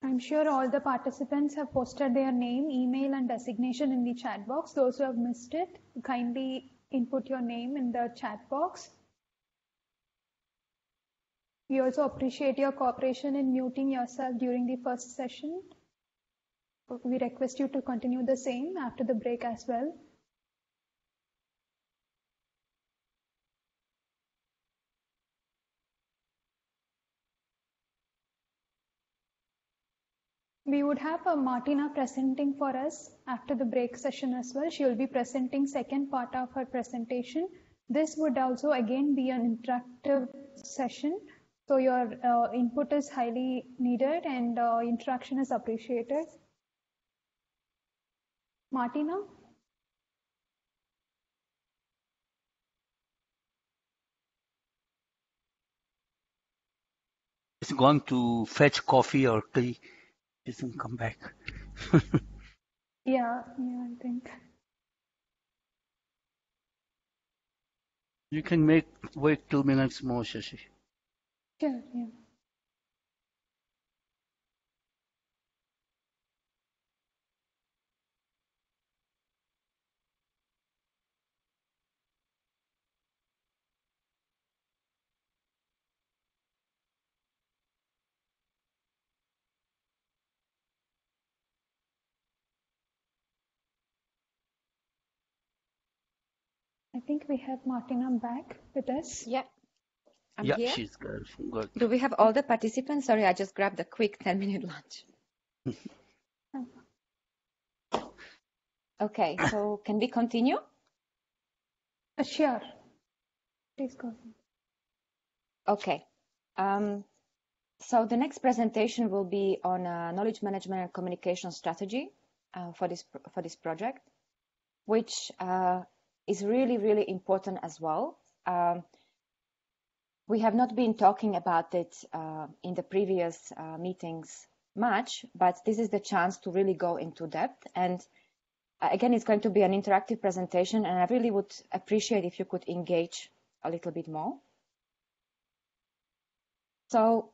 I'm sure all the participants have posted their name, email, and designation in the chat box. Those who have missed it, kindly input your name in the chat box. We also appreciate your cooperation in muting yourself during the first session. We request you to continue the same after the break as well. We would have Martina presenting for us after the break session as well. She will be presenting second part of her presentation. This would also again be an interactive session. So your input is highly needed and interaction is appreciated. Martina? It's gone to fetch coffee or tea. Doesn't come back. Yeah, I think. You can wait 2 minutes more, Shashi. Sure, yeah. I think we have Martina back with us. Yeah, I'm Yeah, here. she's good. Do we have all the participants? Sorry, I just grabbed a quick 10-minute lunch. Okay, so can we continue? Sure. Please go ahead. Okay. So the next presentation will be on knowledge management and communication strategy for this project, which is really, really important as well. We have not been talking about it in the previous meetings much, but this is the chance to really go into depth. And again, it's going to be an interactive presentation, and I really would appreciate if you could engage a little bit more. So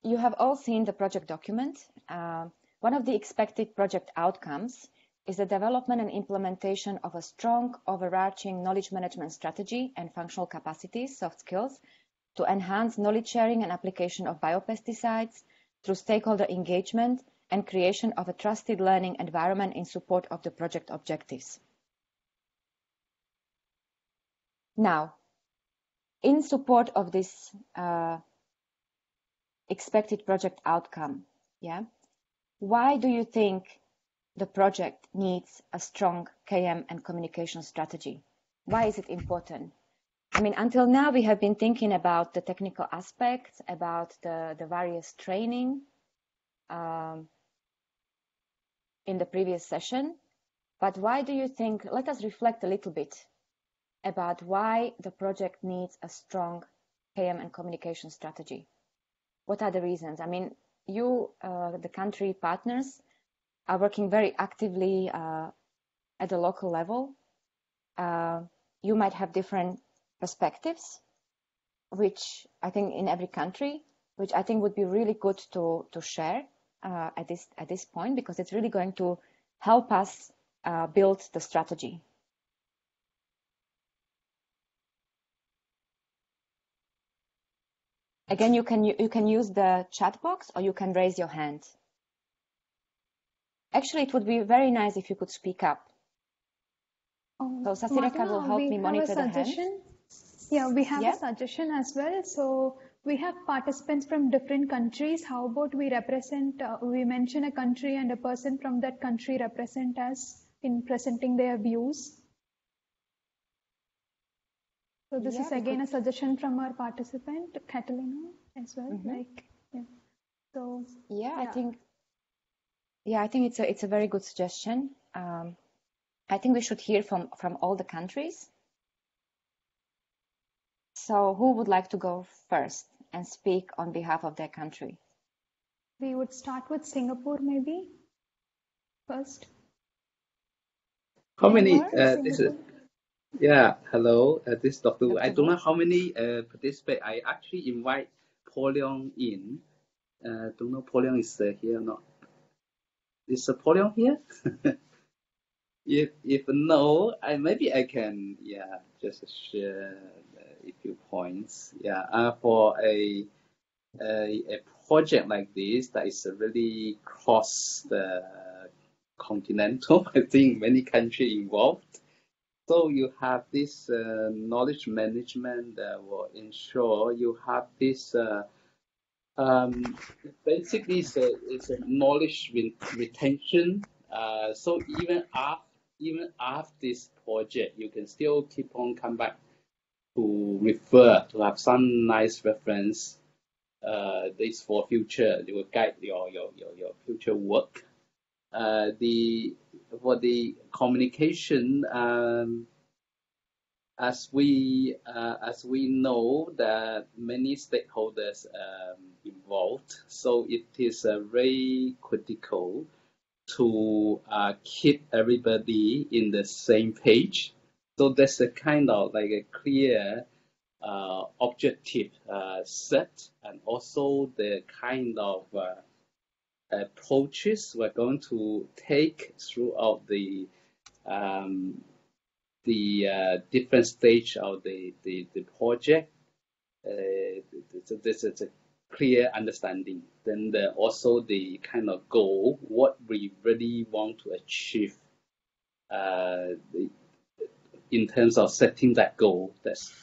you have all seen the project document. One of the expected project outcomes is the development and implementation of a strong overarching knowledge management strategy and functional capacities, soft skills, to enhance knowledge sharing and application of biopesticides through stakeholder engagement and creation of a trusted learning environment in support of the project objectives. Now, in support of this expected project outcome, why do you think the project needs a strong KM and communication strategy? Why is it important? I mean, until now, we have been thinking about the technical aspects, about the various training in the previous session. But why do you think, let us reflect a little bit about why the project needs a strong KM and communication strategy. What are the reasons? I mean, you, the country partners, are working very actively at the local level. You might have different perspectives, which I think in every country, which I think would be really good to share at this point, because it's really going to help us build the strategy. Again, you can use the chat box, or you can raise your hand. Actually, it would be very nice if you could speak up. So Sasireka will help me monitor the hands. Yeah, we have a suggestion as well. So we have participants from different countries. How about we mention a country and a person from that country represent us in presenting their views. So this is again a suggestion from our participant, Catalina, as well. So I think it's a very good suggestion. I think we should hear from all the countries. So who would like to go first and speak on behalf of their country? We would start with Singapore, maybe first. How many? Hello, this is Dr. Wu. I don't know how many participate. I actually invite Paul Leong in, Don't know Polion is here or not. Is Polion here? If no, maybe I can just share a few points. For a project like this that is really cross the continental, I think many countries involved. So you have this knowledge management that will ensure you have this. Basically, it's a knowledge retention. So even after this project, you can still keep on come back to refer to have some nice reference. This for future, it will guide your future work. For the communication, as we know that many stakeholders involved, so it is very critical to keep everybody in the same page. So there's a kind of like a clear objective set, and also the kind of approaches we're going to take throughout the different stage of the project. This is a clear understanding. Then also the kind of goal, what we really want to achieve in terms of setting that goal. That's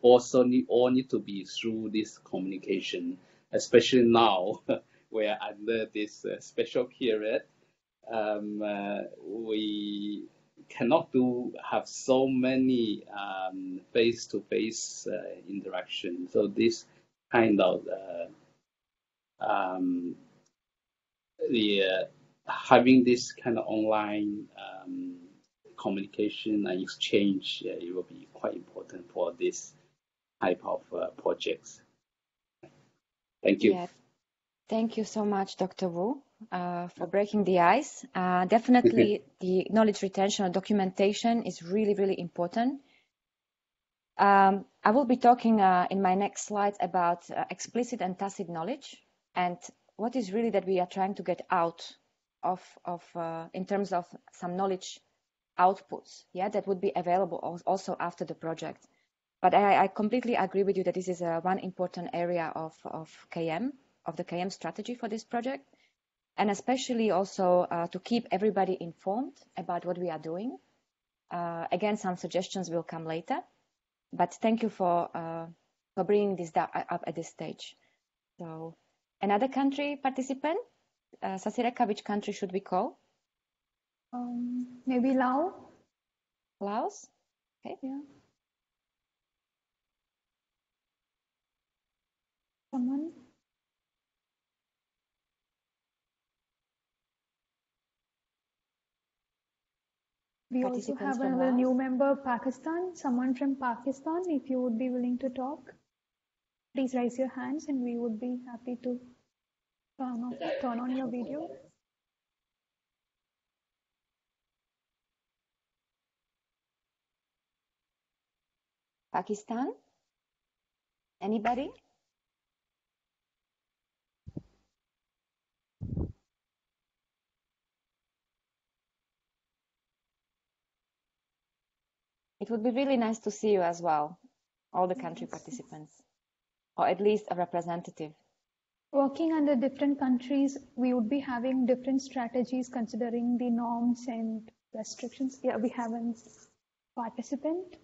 also need to be through this communication, especially now we're under this special period. We cannot have so many face-to-face interaction. So this kind of having this kind of online communication and exchange, it will be quite important for this type of projects. Thank you. Yeah. Thank you so much, Dr. Wu, for breaking the ice. Definitely, the knowledge retention and documentation is really, really important. I will be talking in my next slides about explicit and tacit knowledge, and what is really that we are trying to get out of in terms of some knowledge outputs, that would be available also after the project. But I completely agree with you that this is one important area of KM, of the KM strategy for this project, and especially also to keep everybody informed about what we are doing. Again, some suggestions will come later, but thank you for bringing this up at this stage. So, another country participant, Sasireka, which country should we call? Maybe Laos. Laos. Okay. Yeah. Someone. We also have a new member, Pakistan. Someone from Pakistan, if you would be willing to talk, please raise your hands and we would be happy to turn on your video. Pakistan? Anybody? It would be really nice to see you as well, all the country participants, or at least a representative. Working under different countries, we would be having different strategies considering the norms and restrictions. Yeah, we have a participant.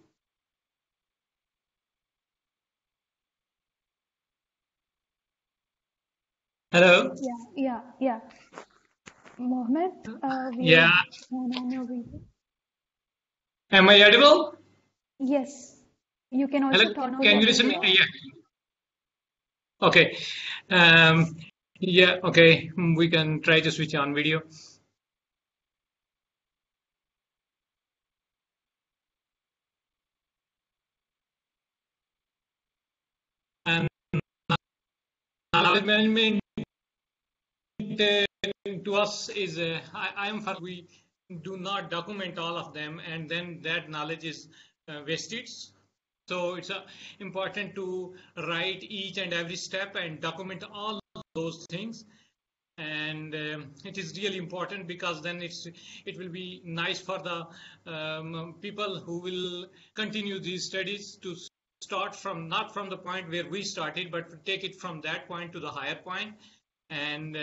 Hello. Yeah. Mohammed, yeah. On your video. Am I audible? Yes. You can also Hello? turn on Can you listen to me? Yeah. Okay. Yeah. Okay. We can try to switch on video. And management to us is I am for we do not document all of them, and then that knowledge is wasted. So it's important to write each and every step and document all those things. And it is really important, because then it will be nice for the people who will continue these studies to start from, not from the point where we started, but take it from that point to the higher point. And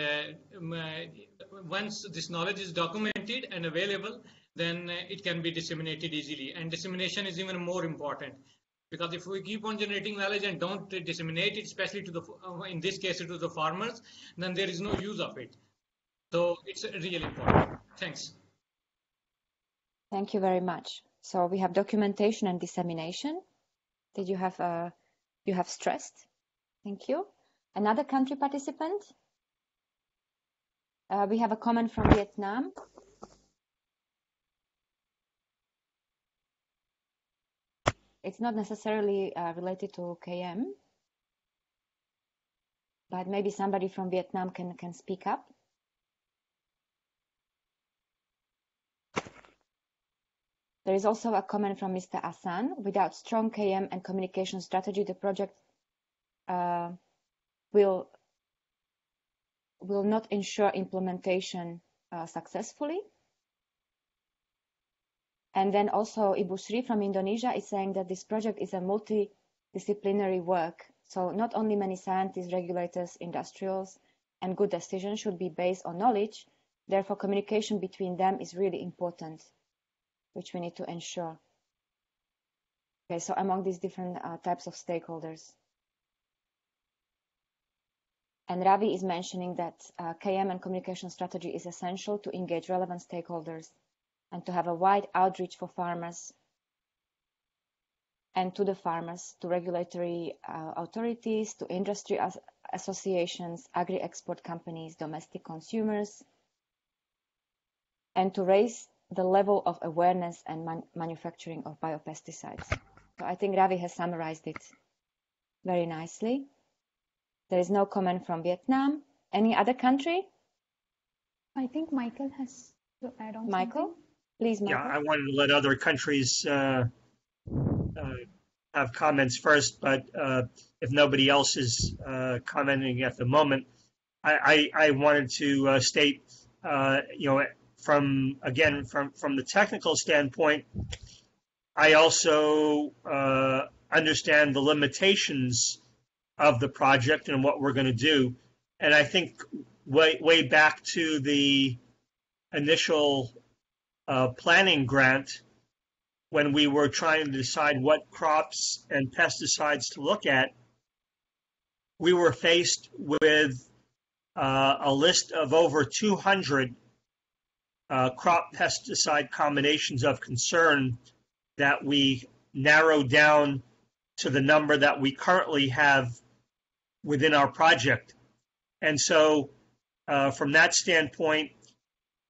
once this knowledge is documented and available, then it can be disseminated easily. And dissemination is even more important, because if we keep on generating knowledge and don't disseminate it, especially to the, in this case, to the farmers, then there is no use of it. So it's really important. Thanks. Thank you very much. So we have documentation and dissemination that you have stressed. Thank you. Another country participant? We have a comment from Vietnam. It's not necessarily related to KM, but maybe somebody from Vietnam can speak up. There is also a comment from Mr. Asan. Without strong KM and communication strategy, the project will not ensure implementation successfully. And then also Ibu Sri from Indonesia is saying that this project is a multidisciplinary work. So not only many scientists, regulators, industrials, and good decisions should be based on knowledge. Therefore, communication between them is really important, which we need to ensure. Okay, so among these different types of stakeholders. And Ravi is mentioning that KM and communication strategy is essential to engage relevant stakeholders and to have a wide outreach for farmers and to the farmers, to regulatory authorities, to industry associations, agri-export companies, domestic consumers, and to raise the level of awareness and manufacturing of biopesticides. So I think Ravi has summarized it very nicely. There is no comment from Vietnam. Any other country? I think Michael has to add on. Michael? Something. Please, Michael. Yeah, I wanted to let other countries have comments first, but if nobody else is commenting at the moment, I wanted to state, from the technical standpoint, I also understand the limitations of the project and what we're going to do. And I think way back to the initial planning grant, when we were trying to decide what crops and pesticides to look at, we were faced with a list of over 200 crop pesticide combinations of concern that we narrowed down to the number that we currently have within our project. And so from that standpoint,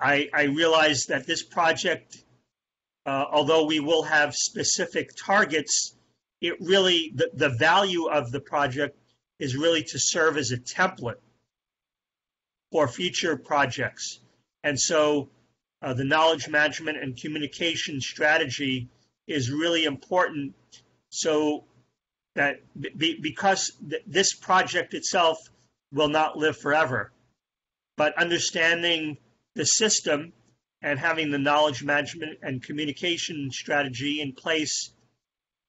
I realized that this project, although we will have specific targets, it really, the value of the project is really to serve as a template for future projects. And so the knowledge management and communication strategy is really important, so that because this project itself will not live forever, but understanding the system and having the knowledge management and communication strategy in place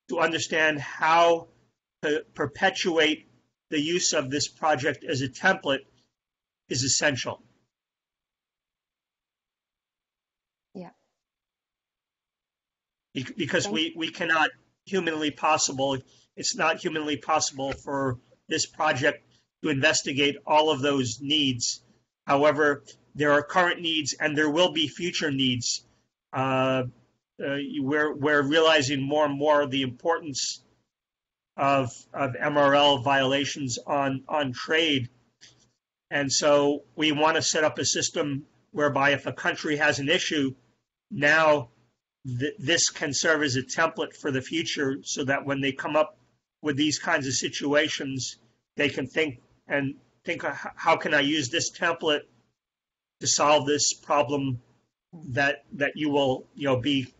to understand how to perpetuate the use of this project as a template is essential. Yeah. Because we cannot humanly possible, it's not humanly possible for this project to investigate all of those needs. However, there are current needs and there will be future needs. We're realizing more and more the importance of MRL violations on trade. And so we want to set up a system whereby if a country has an issue, now this can serve as a template for the future, so that when they come up with these kinds of situations, they can think, how can I use this template to solve this problem that you will be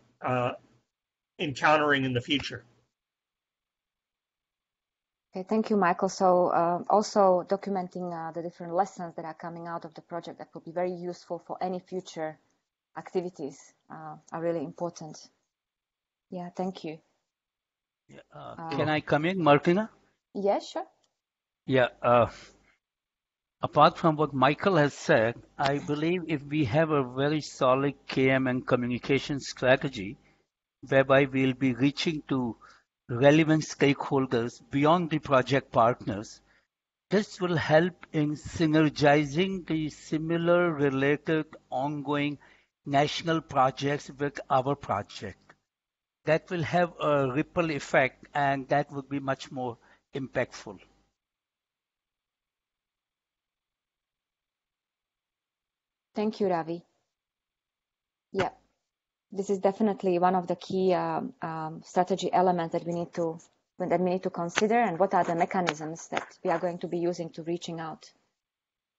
encountering in the future. Okay, thank you, Michael. So also documenting the different lessons that are coming out of the project that will be very useful for any future activities are really important. Yeah, thank you. Can I come in, Martina? Yeah, sure. Yeah. Apart from what Michael has said, I believe if we have a very solid KM and communication strategy, whereby we'll be reaching to relevant stakeholders beyond the project partners, this will help in synergizing the similar related ongoing national projects with our project. That will have a ripple effect and that would be much more impactful. Thank you, Ravi. Yeah, this is definitely one of the key strategy elements that we need to consider, and what are the mechanisms that we are going to be using to reaching out.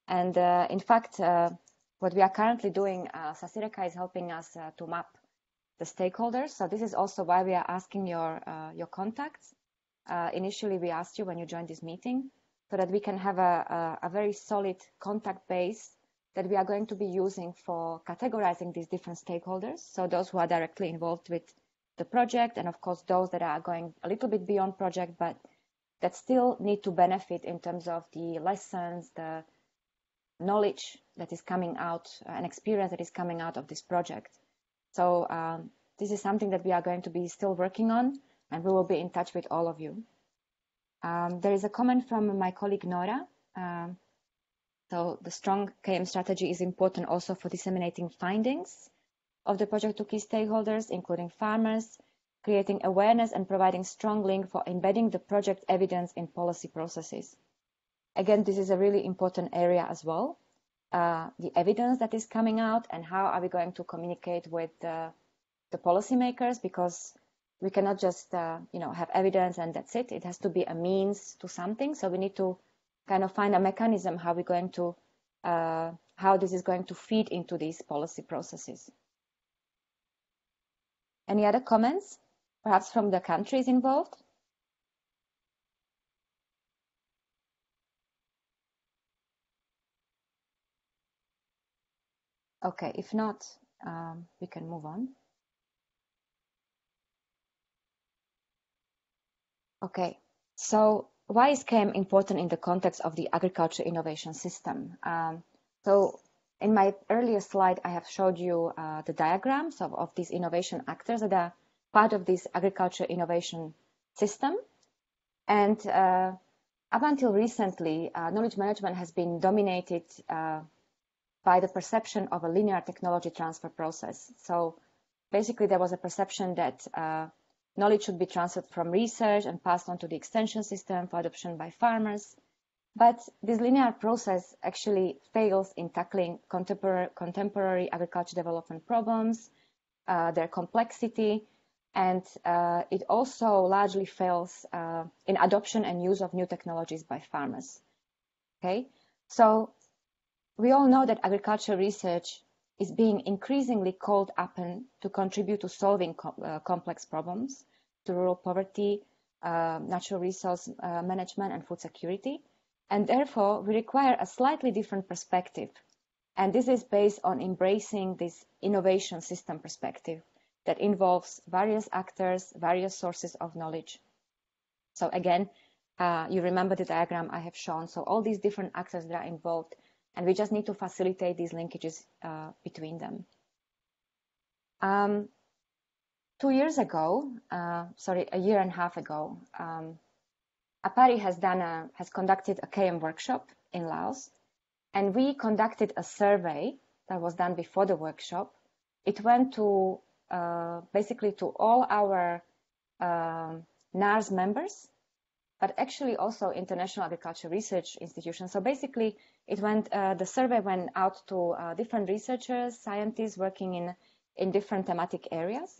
And in fact, what we are currently doing, Sasireka is helping us to map the stakeholders. So this is also why we are asking your contacts. Initially, we asked you when you joined this meeting, so that we can have a very solid contact base that we are going to be using for categorizing these different stakeholders. So those who are directly involved with the project, and of course those that are going a little bit beyond project, but that still need to benefit in terms of the lessons, the knowledge that is coming out, and experience that is coming out of this project. So this is something that we are going to be still working on, and we will be in touch with all of you. There is a comment from my colleague Nora. So the strong KM strategy is important also for disseminating findings of the project to key stakeholders, including farmers, creating awareness and providing strong link for embedding the project evidence in policy processes. Again, this is a really important area as well. The evidence that is coming out, and how are we going to communicate with the policymakers, because we cannot just have evidence and that's it. It has to be a means to something. So we need to kind of find a mechanism how we're going to how this is going to feed into these policy processes. Any other comments, perhaps from the countries involved? Okay, if not, we can move on. Okay, so why is KM important in the context of the agriculture innovation system? So in my earlier slide, I have showed you the diagrams of these innovation actors that are part of this agriculture innovation system. And up until recently, knowledge management has been dominated by the perception of a linear technology transfer process. So basically, there was a perception that knowledge should be transferred from research and passed on to the extension system for adoption by farmers. But this linear process actually fails in tackling contemporary agriculture development problems, their complexity, and it also largely fails in adoption and use of new technologies by farmers. Okay, so we all know that agriculture research is being increasingly called upon to contribute to solving complex problems, to rural poverty, natural resource management, and food security. And therefore, we require a slightly different perspective. And this is based on embracing this innovation system perspective that involves various actors, various sources of knowledge. So again, you remember the diagram I have shown. So all these different actors that are involved, and we just need to facilitate these linkages between them. 2 years ago, a year and a half ago, APARI has conducted a KM workshop in Laos, and we conducted a survey that was done before the workshop. It went to basically to all our NARS members, but actually also international agriculture research institutions. So basically, the survey went out to different researchers, scientists working in different thematic areas.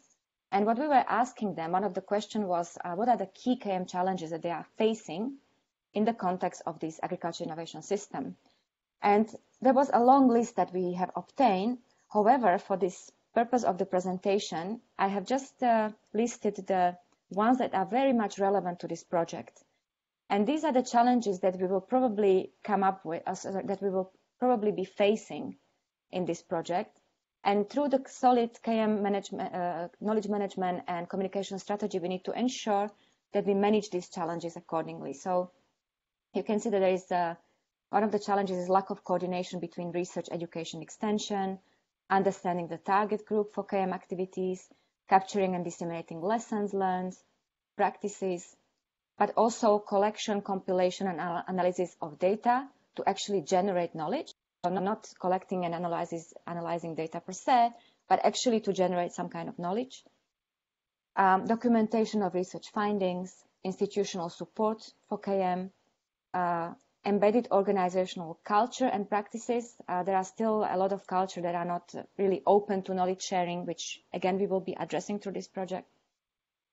And what we were asking them, one of the questions was, what are the key KM challenges that they are facing in the context of this agriculture innovation system? And there was a long list that we have obtained. However, for this purpose of the presentation, I have just listed the ones that are very much relevant to this project. And these are the challenges that we will probably come up with, that we will probably be facing in this project. And through the solid KM management, knowledge management and communication strategy, we need to ensure that we manage these challenges accordingly. So you can see that there is one of the challenges is lack of coordination between research, education, extension, understanding the target group for KM activities, capturing and disseminating lessons learned, practices, but also collection, compilation, and analysis of data to actually generate knowledge. So not collecting and analyzing data per se, but actually to generate some kind of knowledge. Documentation of research findings, institutional support for KM, embedded organizational culture and practices. There are still a lot of culture that are not really open to knowledge sharing, which again we will be addressing through this project.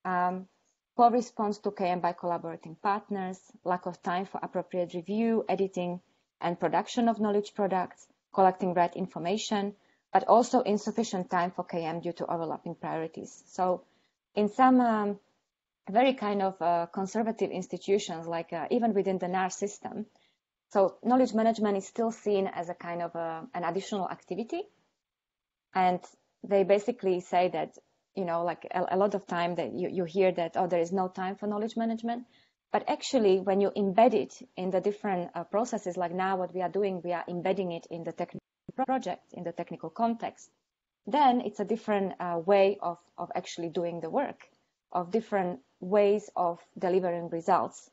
Poor response to KM by collaborating partners, lack of time for appropriate review, editing, and production of knowledge products, collecting right information, but also insufficient time for KM due to overlapping priorities. So in some very kind of conservative institutions, like even within the NAR system, so knowledge management is still seen as a kind of an additional activity. And they basically say that, you know, like a lot of time that you hear that, oh, there is no time for knowledge management. But actually, when you embed it in the different processes, like now what we are doing, we are embedding it in the technical project, in the technical context, then it's a different way of actually doing the work, of different ways of delivering results.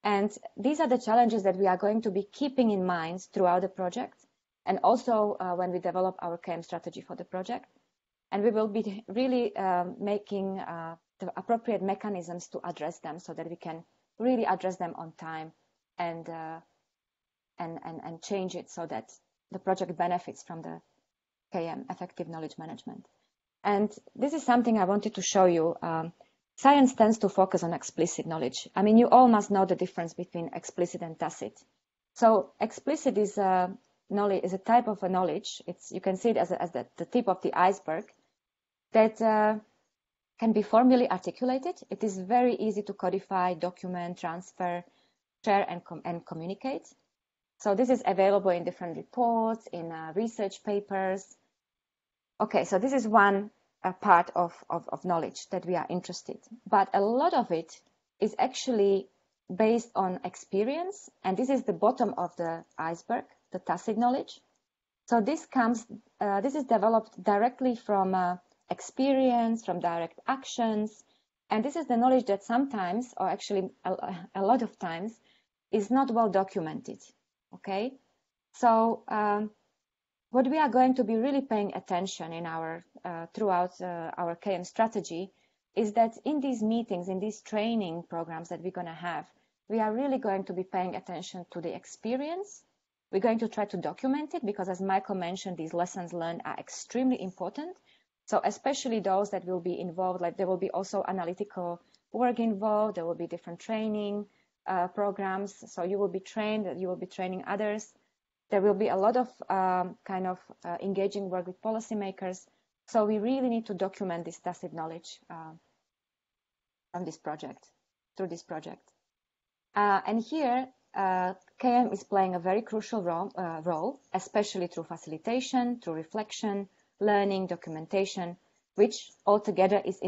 And these are the challenges that we are going to be keeping in mind throughout the project, and also when we develop our KM strategy for the project. And we will be really making the appropriate mechanisms to address them so that we can really address them on time and change it so that the project benefits from the KM, effective knowledge management. And this is something I wanted to show you. Science tends to focus on explicit knowledge. I mean, you all must know the difference between explicit and tacit. So explicit is knowledge, is a type of a knowledge. You can see it as the tip of the iceberg that can be formally articulated. It is very easy to codify, document, transfer, share, and communicate. So this is available in different reports, in research papers. Okay, so this is one part of knowledge that we are interested. But a lot of it is actually based on experience, and this is the bottom of the iceberg, the tacit knowledge. So this is developed directly from experience, from direct actions, and this is the knowledge that sometimes, or actually a lot of times, is not well documented. Okay, so what we are going to be really paying attention in our throughout our KM strategy is that in these meetings, in these training programs that we're going to have, we are really going to be paying attention to the experience. We're going to try to document it because, as Michael mentioned, these lessons learned are extremely important. So especially those that will be involved, like there will be also analytical work involved, there will be different training programs. So you will be trained, you will be training others. There will be a lot of engaging work with policymakers. So we really need to document this tacit knowledge from this project, through this project. And here, KM is playing a very crucial role, especially through facilitation, through reflection, learning, documentation, which altogether is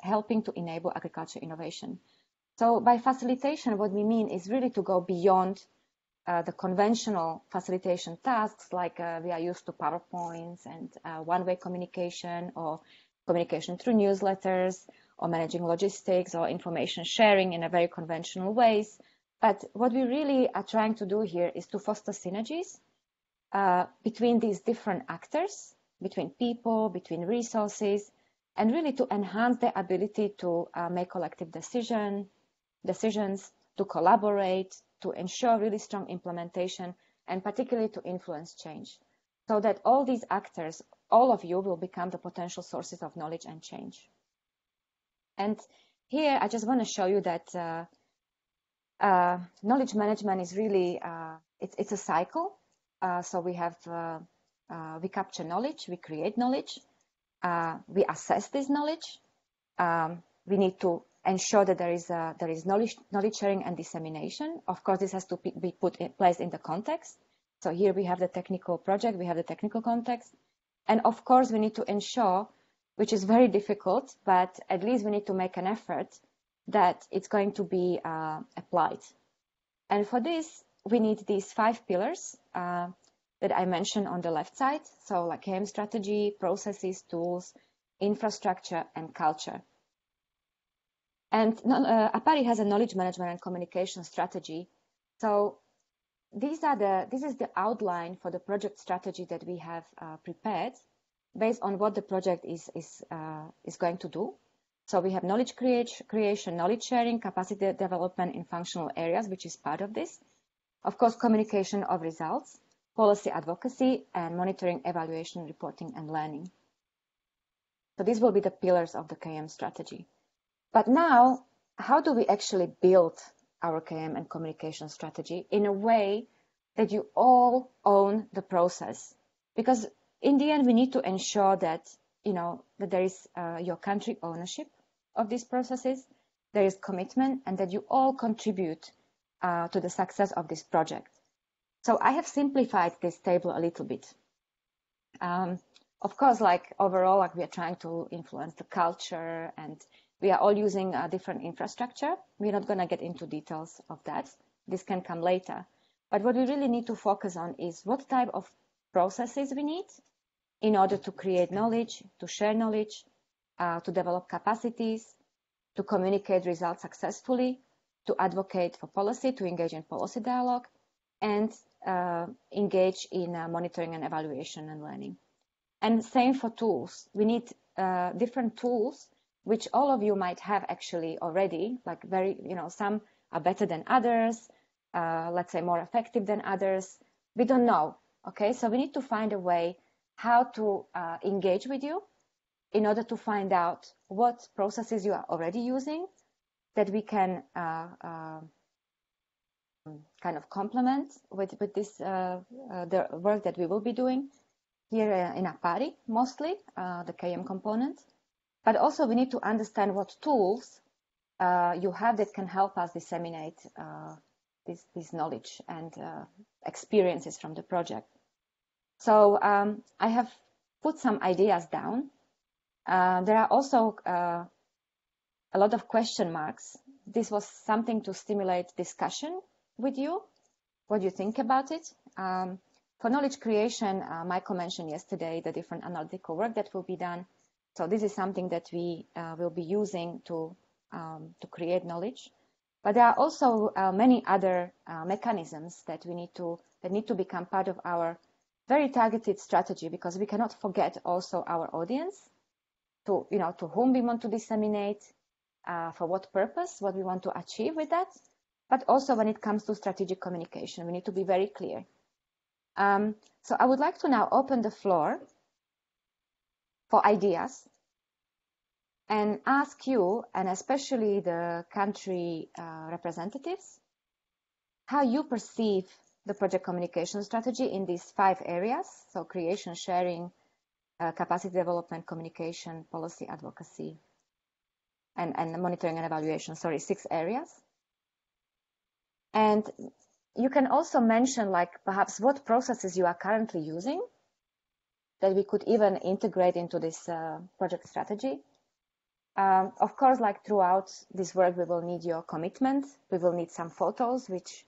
helping to enable agriculture innovation. So by facilitation, what we mean is really to go beyond the conventional facilitation tasks, like we are used to PowerPoints and one-way communication, or communication through newsletters, or managing logistics or information sharing in a very conventional ways. But what we really are trying to do here is to foster synergies between these different actors, between people, between resources, and really to enhance their ability to make collective decisions, to collaborate, to ensure really strong implementation, and particularly to influence change, so that all these actors, all of you, will become the potential sources of knowledge and change. And here I just want to show you that knowledge management is really, it's a cycle. So we have, we capture knowledge, we create knowledge, we assess this knowledge, we need to ensure that there is knowledge sharing and dissemination. Of course, this has to be placed in the context. So here we have the technical project, we have the technical context. And of course, we need to ensure, which is very difficult, but at least we need to make an effort that it's going to be applied. And for this, we need these 5 pillars that I mentioned on the left side. So like KM strategy, processes, tools, infrastructure, and culture. And APARI has a knowledge management and communication strategy. So this is the outline for the project strategy that we have prepared based on what the project is going to do. So we have knowledge creation, knowledge sharing, capacity development in functional areas, which is part of this. Of course, communication of results, policy advocacy, and monitoring, evaluation, reporting, and learning. So these will be the pillars of the KM strategy. But now, how do we actually build our KM and communication strategy in a way that you all own the process? Because in the end, we need to ensure that, that there is your country ownership of these processes, there is commitment, and that you all contribute to the success of this project. So I have simplified this table a little bit. Of course, overall, we are trying to influence the culture, and we are all using a different infrastructure. We're not going to get into details of that. This can come later. But what we really need to focus on is what type of processes we need in order to create knowledge, to share knowledge, to develop capacities, to communicate results successfully, to advocate for policy, to engage in policy dialogue, and engage in monitoring and evaluation and learning. And same for tools. We need different tools, which all of you might have actually already, some are better than others, let's say more effective than others. We don't know, okay? So we need to find a way how to engage with you in order to find out what processes you are already using that we can kind of complement with this the work that we will be doing here in APARI, mostly the KM component. But also we need to understand what tools you have that can help us disseminate this knowledge and experiences from the project. So I have put some ideas down. There are also a lot of question marks. This was something to stimulate discussion with you, what you think about it. For knowledge creation, Michael mentioned yesterday the different analytical work that will be done. So this is something that we will be using to create knowledge. But there are also many other mechanisms that need to become part of our very targeted strategy, because we cannot forget also our audience, to whom we want to disseminate, for what purpose, what we want to achieve with that. But also when it comes to strategic communication, we need to be very clear. So I would like to now open the floor for ideas and ask you, and especially the country representatives, how you perceive the project communication strategy in these 5 areas. So creation, sharing, capacity development, communication, policy advocacy, and monitoring and evaluation, 6 areas. And you can also mention perhaps what processes you are currently using that we could even integrate into this project strategy. Of course, throughout this work, we will need your commitment. We will need some photos, which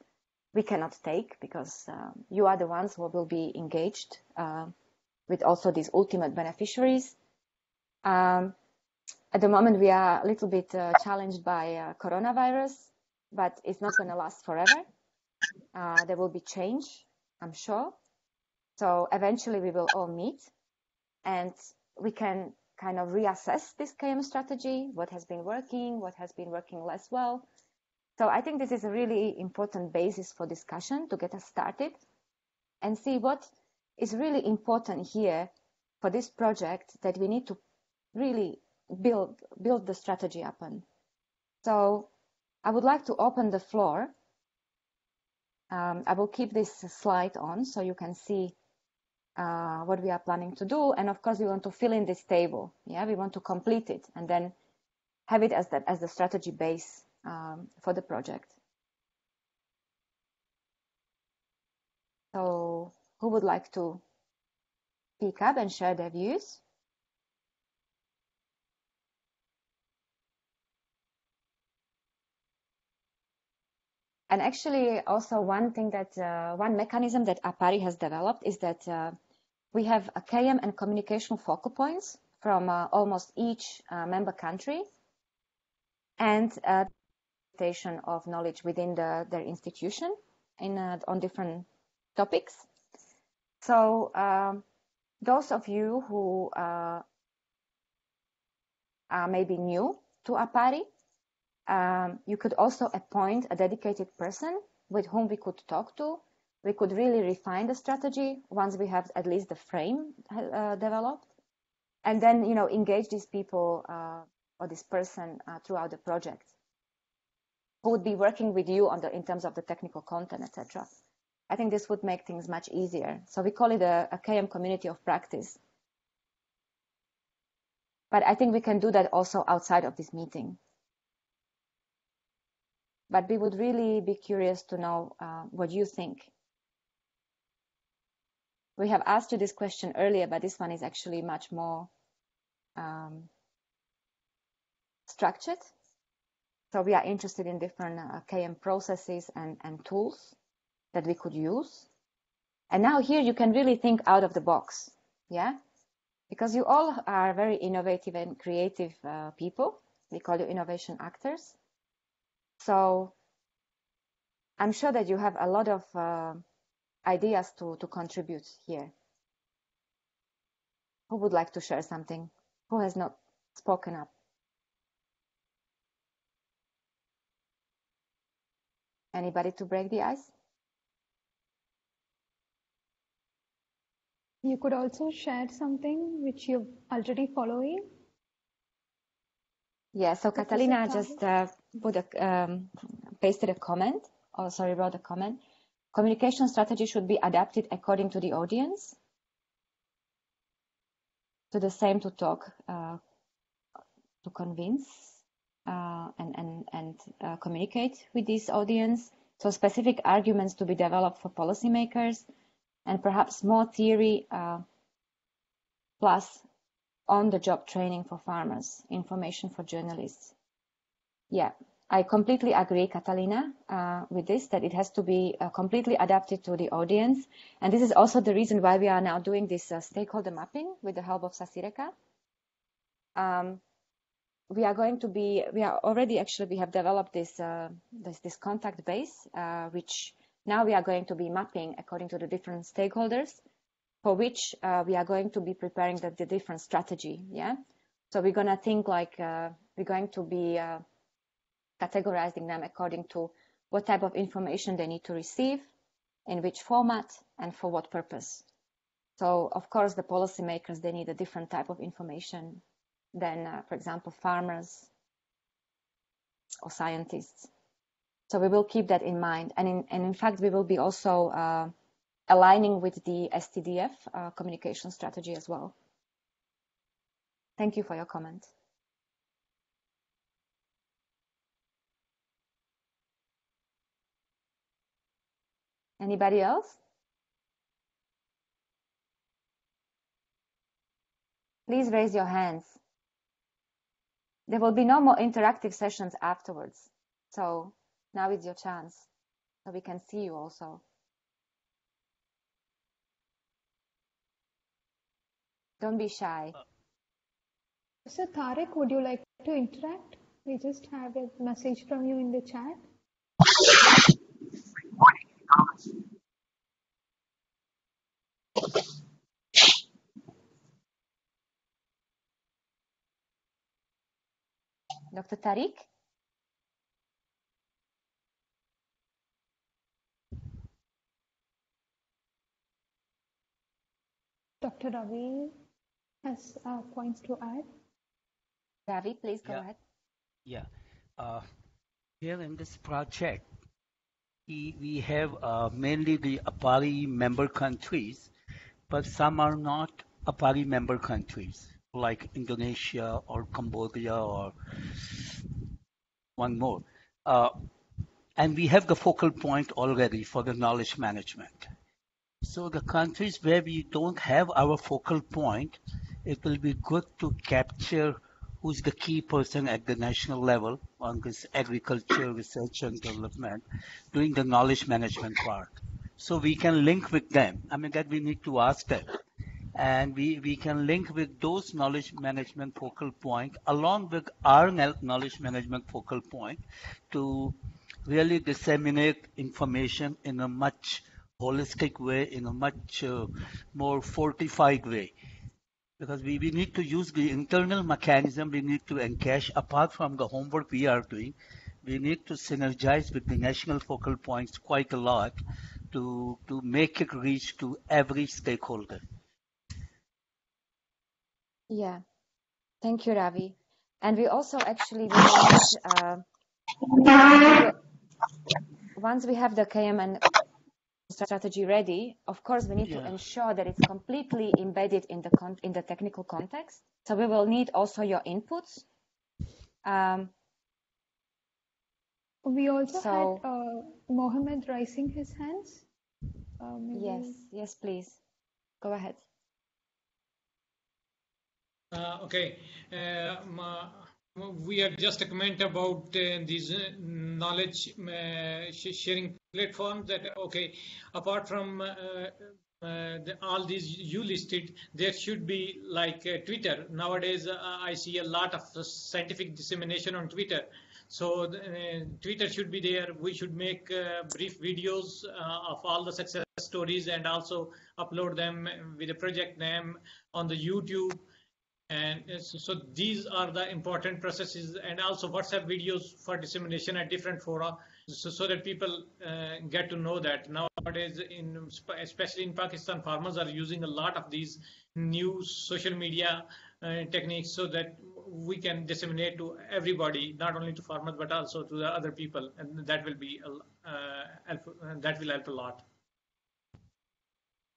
we cannot take because you are the ones who will be engaged with also these ultimate beneficiaries. At the moment, we are a little bit challenged by coronavirus, but it's not going to last forever. There will be change, I'm sure. So eventually we will all meet and we can kind of reassess this KM strategy, what has been working less well. So I think this is a really important basis for discussion to get us started and see what is really important here for this project that we need to really build the strategy upon. So I would like to open the floor. I will keep this slide on so you can see what we are planning to do. And of course, we want to fill in this table. Yeah, we want to complete it. And then have it as the strategy base for the project. So who would like to speak up and share their views? And actually, also one thing that one mechanism that APARI has developed is that we have a KM and communication focal points from almost each member country, and presentation of knowledge within their institution on different topics. So those of you who are maybe new to APARI, you could also appoint a dedicated person with whom we could talk to. We could really refine the strategy once we have at least the frame developed, and then engage these people or this person throughout the project, who would be working with you in terms of the technical content, etc. I think this would make things much easier. So we call it a KM community of practice. But I think we can do that also outside of this meeting. But we would really be curious to know what you think. We have asked you this question earlier, but this one is actually much more structured. So we are interested in different KM processes and tools that we could use. And now here you can really think out of the box, yeah? Because you all are very innovative and creative people. We call you innovation actors. So I'm sure that you have a lot of ideas to contribute here. Who would like to share something? Who has not spoken up? Anybody to break the ice? You could also share something which you're already following. Yeah, so Catalina just pasted a comment, wrote a comment. Communication strategy should be adapted according to the audience. To the same to talk, to convince and communicate with this audience. So specific arguments to be developed for policymakers, and perhaps more theory plus on-the-job training for farmers, information for journalists. Yeah, I completely agree, Catalina, with this, that it has to be completely adapted to the audience. And this is also the reason why we are now doing this stakeholder mapping with the help of Sasireka. We have developed this contact base, which now we are going to be mapping according to the different stakeholders, for which we are going to be preparing the different strategy. Yeah, so we're going to think like we're going to be categorizing them according to what type of information they need to receive, in which format, and for what purpose. So of course the policymakers, they need a different type of information than, for example, farmers or scientists. So we will keep that in mind. And in fact, we will be also aligning with the STDF communication strategy as well. Thank you for your comment. Anybody else? Please raise your hands. There will be no more interactive sessions afterwards. So now is your chance, so we can see you also. Don't be shy. So Tariq, would you like to interact? We just have a message from you in the chat. Dr. Tariq? Dr. Ravi has points to add. Ravi, please go ahead. Yeah. Here in this project, we have mainly the APARI member countries, but some are not APARI member countries. like Indonesia or Cambodia or one more. Uh, and we have the focal point already for the knowledge management. So the countries where we don't have our focal point, it will be good to capture who's the key person at the national level on this agriculture, research and development, doing the knowledge management part. So we can link with them. I mean, that we need to ask them. And we can link with those knowledge management focal point along with our knowledge management focal point to really disseminate information in a much holistic way, in a much more fortified way. Because we need to use the internal mechanism, we need to encash apart from the homework we are doing. We need to synergize with the national focal points quite a lot to make it reach to every stakeholder. Yeah, thank you, Ravi. And we also actually we will need, once we have the KM and strategy ready, of course, we need to ensure that it's completely embedded in the technical context. So we will need also your inputs. We also had Mohammed raising his hands. Yes, please. Go ahead. Okay. We have just a comment about these knowledge sharing platforms that, okay, apart from all these you listed, there should be like Twitter. Nowadays, I see a lot of scientific dissemination on Twitter. So Twitter should be there. We should make brief videos of all the success stories and also upload them with a project name on the YouTube. And so these are the important processes, and also WhatsApp videos for dissemination at different fora, so that people get to know that nowadays, especially in Pakistan, farmers are using a lot of these new social media techniques, so that we can disseminate to everybody, not only to farmers but also to the other people, and that will be that will help a lot.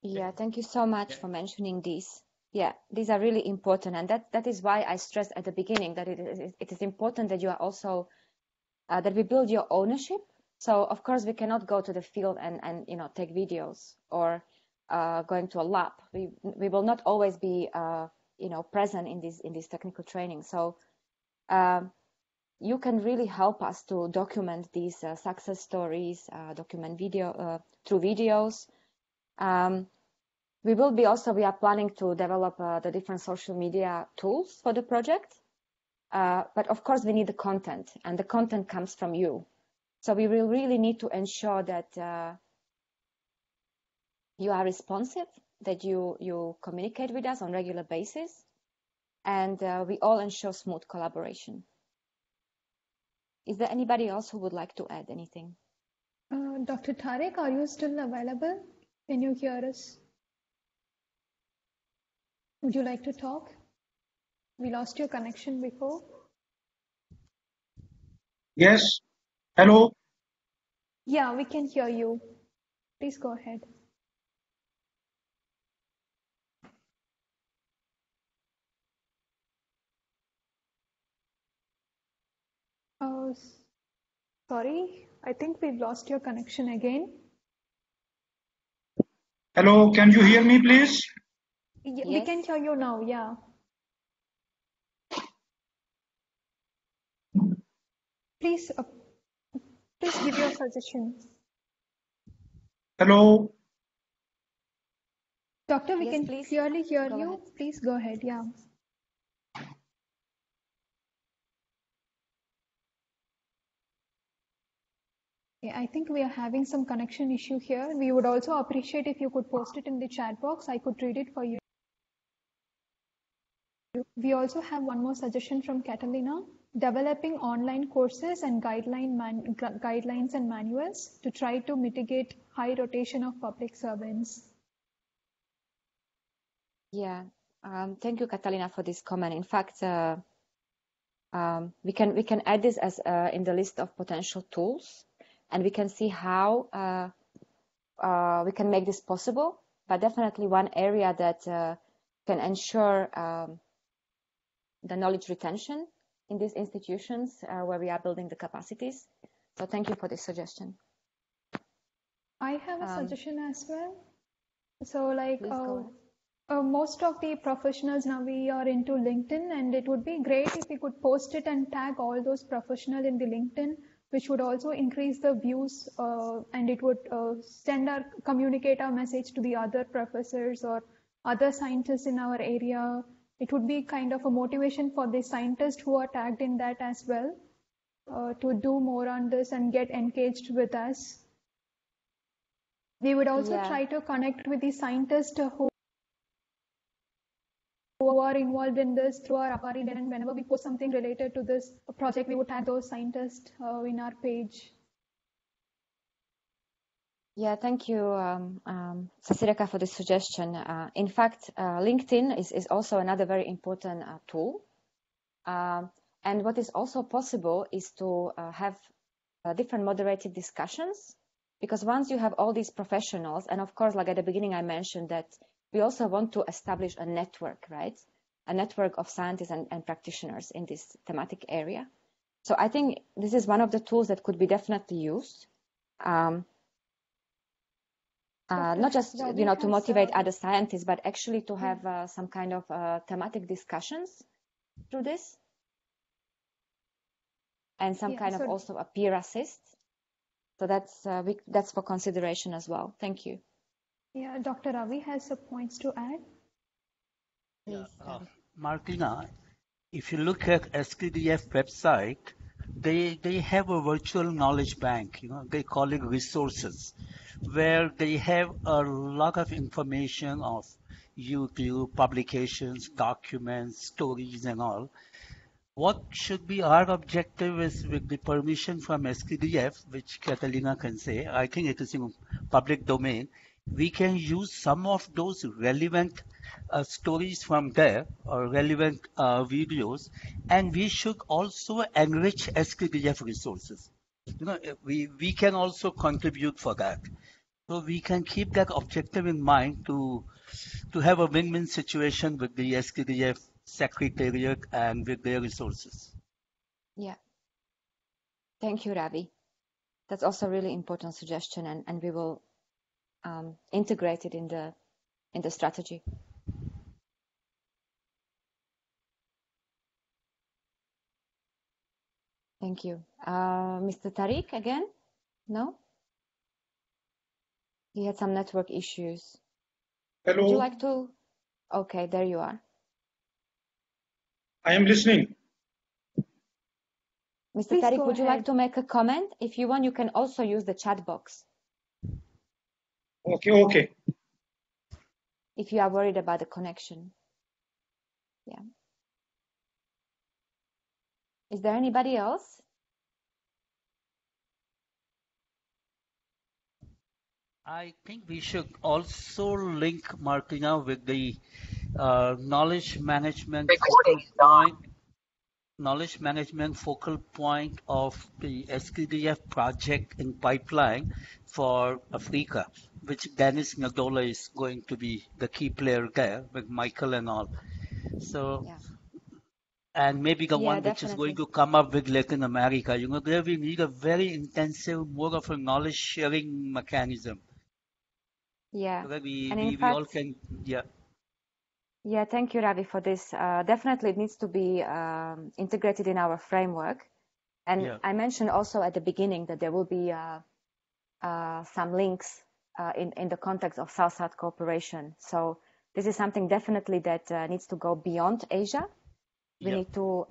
Yeah, thank you so much for mentioning these. Yeah, these are really important, and that is why I stressed at the beginning that it is important that you are also that we build your ownership. So of course we cannot go to the field and take videos or going to a lab. We will not always be present in this technical training. So you can really help us to document these success stories, document through videos. We are planning to develop the different social media tools for the project. But of course, we need the content, and the content comes from you. So we will really need to ensure that you are responsive, that you communicate with us on a regular basis, and we all ensure smooth collaboration. Is there anybody else who would like to add anything? Dr. Tariq, are you still available? Can you hear us? Would you like to talk? We lost your connection before. Yes. Hello. Yeah, we can hear you. Please go ahead. Sorry, I think we've lost your connection again. Hello, can you hear me, please? Yes. We can hear you now, yeah. Please give your suggestion. Hello. Doctor, we can clearly hear you. Ahead. Please go ahead, yeah. Okay, I think we are having some connection issue here. We would also appreciate if you could post it in the chat box. I could read it for you. We also have one more suggestion from Catalina. Developing online courses and guidelines and manuals to try to mitigate high rotation of public servants. Yeah, thank you, Catalina, for this comment. In fact, we can add this as in the list of potential tools, and we can see how we can make this possible. But definitely one area that can ensure the knowledge retention in these institutions where we are building the capacities. So thank you for this suggestion. I have a suggestion as well. So like most of the professionals now we are into LinkedIn, and it would be great if we could post it and tag all those professionals in the LinkedIn, which would also increase the views and it would communicate our message to the other professors or other scientists in our area. It would be kind of a motivation for the scientists who are tagged in that as well to do more on this and get engaged with us. We would also try to connect with the scientists who are involved in this through our Apari, and whenever we post something related to this project, we would tag those scientists in our page. Yeah, thank you, Sasireka, for this suggestion. In fact, LinkedIn is also another very important tool. And what is also possible is to have different moderated discussions, because once you have all these professionals, and of course, like at the beginning, I mentioned that we also want to establish a network, right? A network of scientists and practitioners in this thematic area. So I think this is one of the tools that could be definitely used. Not just to motivate other scientists, but actually to have some kind of thematic discussions through this, and some kind of also a peer assist. So that's for consideration as well. Thank you. Yeah, Dr. Ravi has some points to add. Please, Martina, if you look at SKDF website, they have a virtual knowledge bank. They call it resources, where they have a lot of information of YouTube, publications, documents, stories, and all. What should be our objective is, with the permission from SKDF, which Catalina can say, I think it is in public domain, we can use some of those relevant stories from there or relevant videos, and we should also enrich SKDF resources. We can also contribute for that. So we can keep that objective in mind to have a win-win situation with the SKDF Secretariat and with their resources. Yeah. Thank you, Ravi. That's also a really important suggestion, and we will integrate it in the strategy. Thank you. Mr. Tariq again? No? He had some network issues. Hello. Would you like to? Okay, there you are. I am listening. Mr. Please Tariq, go would you ahead. like to make a comment? If you want, you can also use the chat box Okay. if you are worried about the connection. Yeah. Is there anybody else? I think we should also link Martina with the knowledge management focal point of the SKDF project in pipeline for Africa, which Dennis Nadola is going to be the key player there with Michael and all. So, and maybe the one which is going to come up with Latin America. There we need a very intensive, more of a knowledge sharing mechanism. Yeah. So that we all can, Yeah, thank you, Ravi, for this. Definitely, it needs to be integrated in our framework. And I mentioned also at the beginning that there will be some links in the context of South-South cooperation. So this is something definitely that needs to go beyond Asia. We need to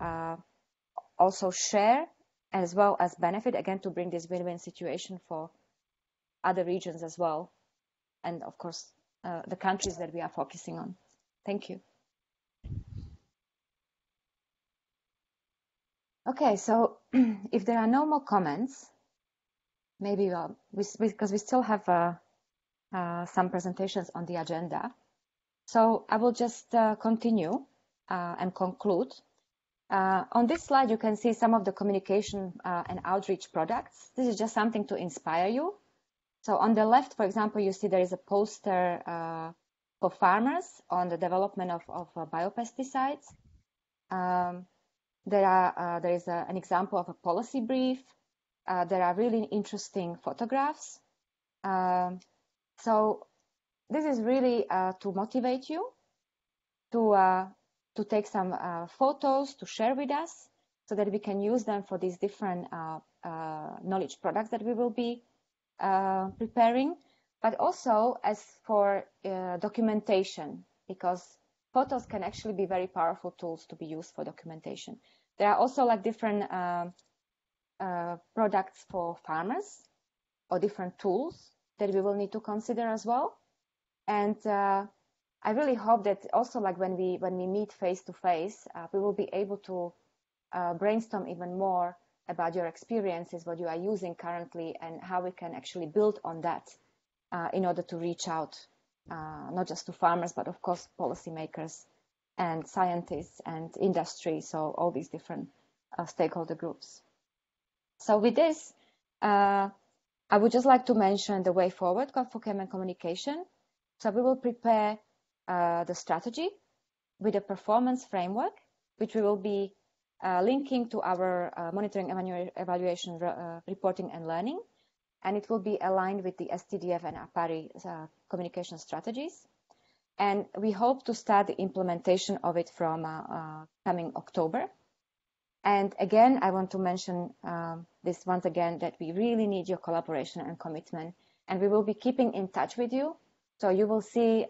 also share as well as benefit, again, to bring this win-win situation for other regions as well. And of course, the countries that we are focusing on. Thank you. Okay, so if there are no more comments, maybe because we still have some presentations on the agenda. So I will just continue and conclude. On this slide, you can see some of the communication and outreach products. This is just something to inspire you. So on the left, for example, you see there is a poster for farmers on the development of biopesticides. There is an example of a policy brief. There are really interesting photographs. So this is really to motivate you to take some photos to share with us so that we can use them for these different knowledge products that we will be preparing, but also as for documentation, because photos can actually be very powerful tools to be used for documentation. There are also like different products for farmers or different tools that we will need to consider as well. And I really hope that also like when we meet face to face, we will be able to brainstorm even more about your experiences, what you are using currently, and how we can actually build on that in order to reach out, not just to farmers, but of course policymakers and scientists and industry, so all these different stakeholder groups. So with this, I would just like to mention the way forward for KM and communication. So we will prepare the strategy with a performance framework, which we will be linking to our monitoring, evaluation, reporting and learning. And it will be aligned with the STDF and APARI communication strategies. And we hope to start the implementation of it from coming October. And again, I want to mention this once again, that we really need your collaboration and commitment. And we will be keeping in touch with you. So you will see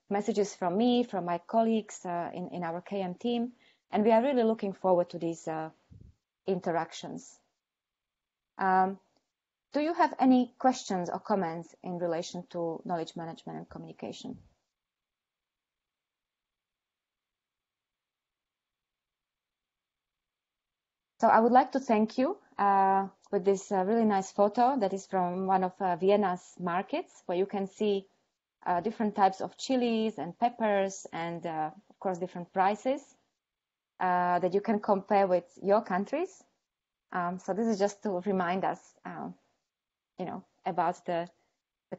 messages from me, from my colleagues in our KM team. And we are really looking forward to these interactions. Do you have any questions or comments in relation to knowledge management and communication? So I would like to thank you with this really nice photo that is from one of Vienna's markets, where you can see different types of chilies and peppers and, of course, different prices that you can compare with your countries. So this is just to remind us, about the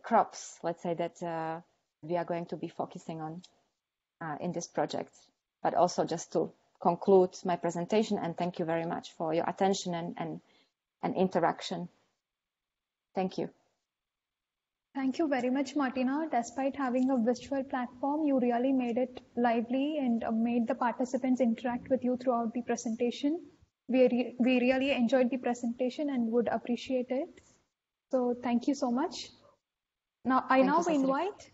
crops, let's say, that we are going to be focusing on in this project, but also just to conclude my presentation and thank you very much for your attention and interaction. Thank you. Thank you very much, Martina. Despite having a virtual platform, you really made it lively and made the participants interact with you throughout the presentation. We really enjoyed the presentation and would appreciate it. So thank you so much. Now, I invite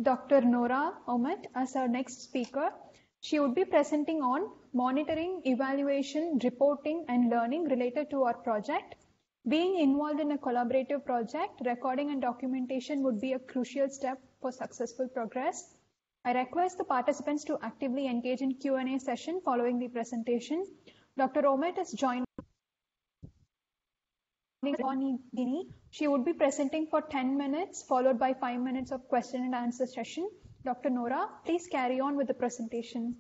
Dr. Nora Omet as our next speaker. She would be presenting on monitoring, evaluation, reporting, and learning related to our project. Being involved in a collaborative project, recording and documentation would be a crucial step for successful progress. I request the participants to actively engage in Q&A session following the presentation. Dr. Omet is joining. She would be presenting for 10 minutes, followed by 5 minutes of question and answer session. Dr. Nora, please carry on with the presentation.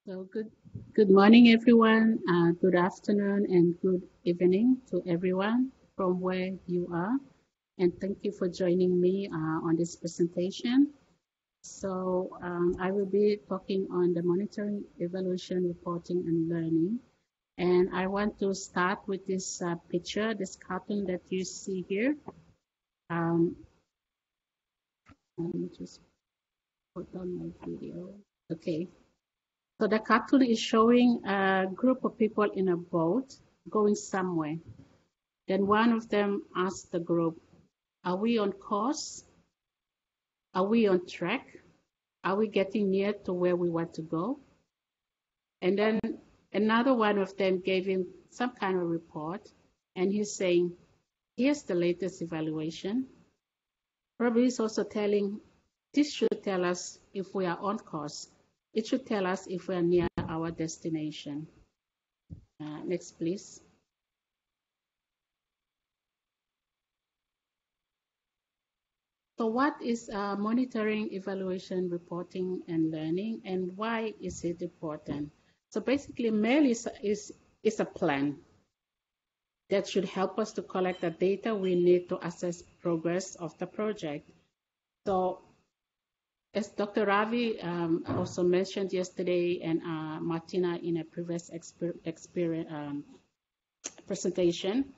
So good morning, everyone. Good afternoon and good evening to everyone from where you are. And thank you for joining me on this presentation. So I will be talking on the monitoring, evaluation, reporting, and learning. And I want to start with this picture, this cartoon that you see here. Let me just put on my video. Okay. So the cartoon is showing a group of people in a boat going somewhere. Then one of them asks the group, are we on course? Are we on track? Are we getting near to where we want to go? And then another one of them gave him some kind of report, and he's saying, here's the latest evaluation. Probably he's also telling, this should tell us if we are on course. It should tell us if we are near our destination. Next, please. So what is monitoring, evaluation, reporting, and learning, and why is it important? So basically, MEL is a plan that should help us to collect the data we need to assess progress of the project. So as Dr. Ravi also mentioned yesterday, and Martina in a previous presentation,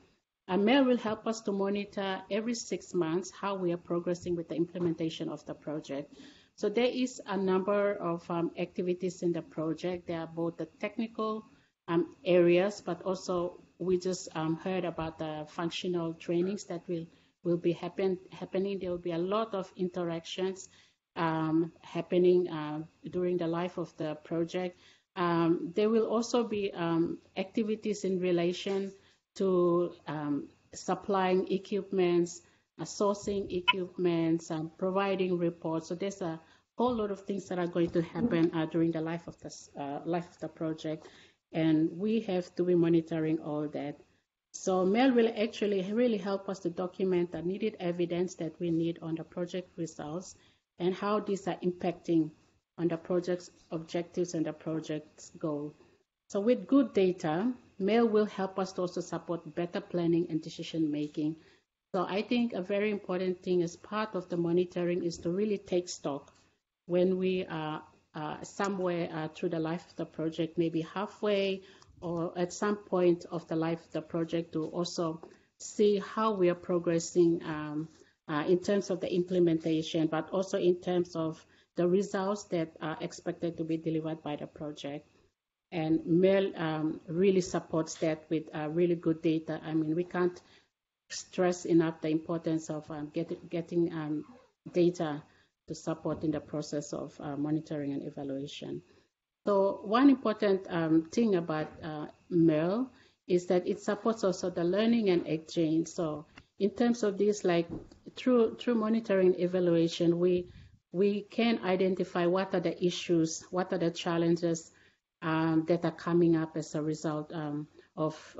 MEL will help us to monitor every 6 months how we are progressing with the implementation of the project. So there is a number of activities in the project. There are both the technical areas, but also we just heard about the functional trainings that will be happening. There will be a lot of interactions happening during the life of the project. There will also be activities in relation to supplying equipments, sourcing equipments, providing reports. So there's a whole lot of things that are going to happen during the life of the project, and we have to be monitoring all that. So MEL will actually really help us to document the needed evidence that we need on the project results and how these are impacting on the project's objectives and the project's goal. So with good data, MEL will help us to also support better planning and decision making. So I think a very important thing as part of the monitoring is to really take stock when we are somewhere through the life of the project, maybe halfway or at some point of the life of the project, to also see how we are progressing in terms of the implementation, but also in terms of the results that are expected to be delivered by the project. And MEL really supports that with really good data. I mean, we can't stress enough the importance of getting data to support in the process of monitoring and evaluation. So one important thing about MEL is that it supports also the learning and exchange. So in terms of this, like through monitoring and evaluation, we can identify what are the issues, what are the challenges that are coming up as a result of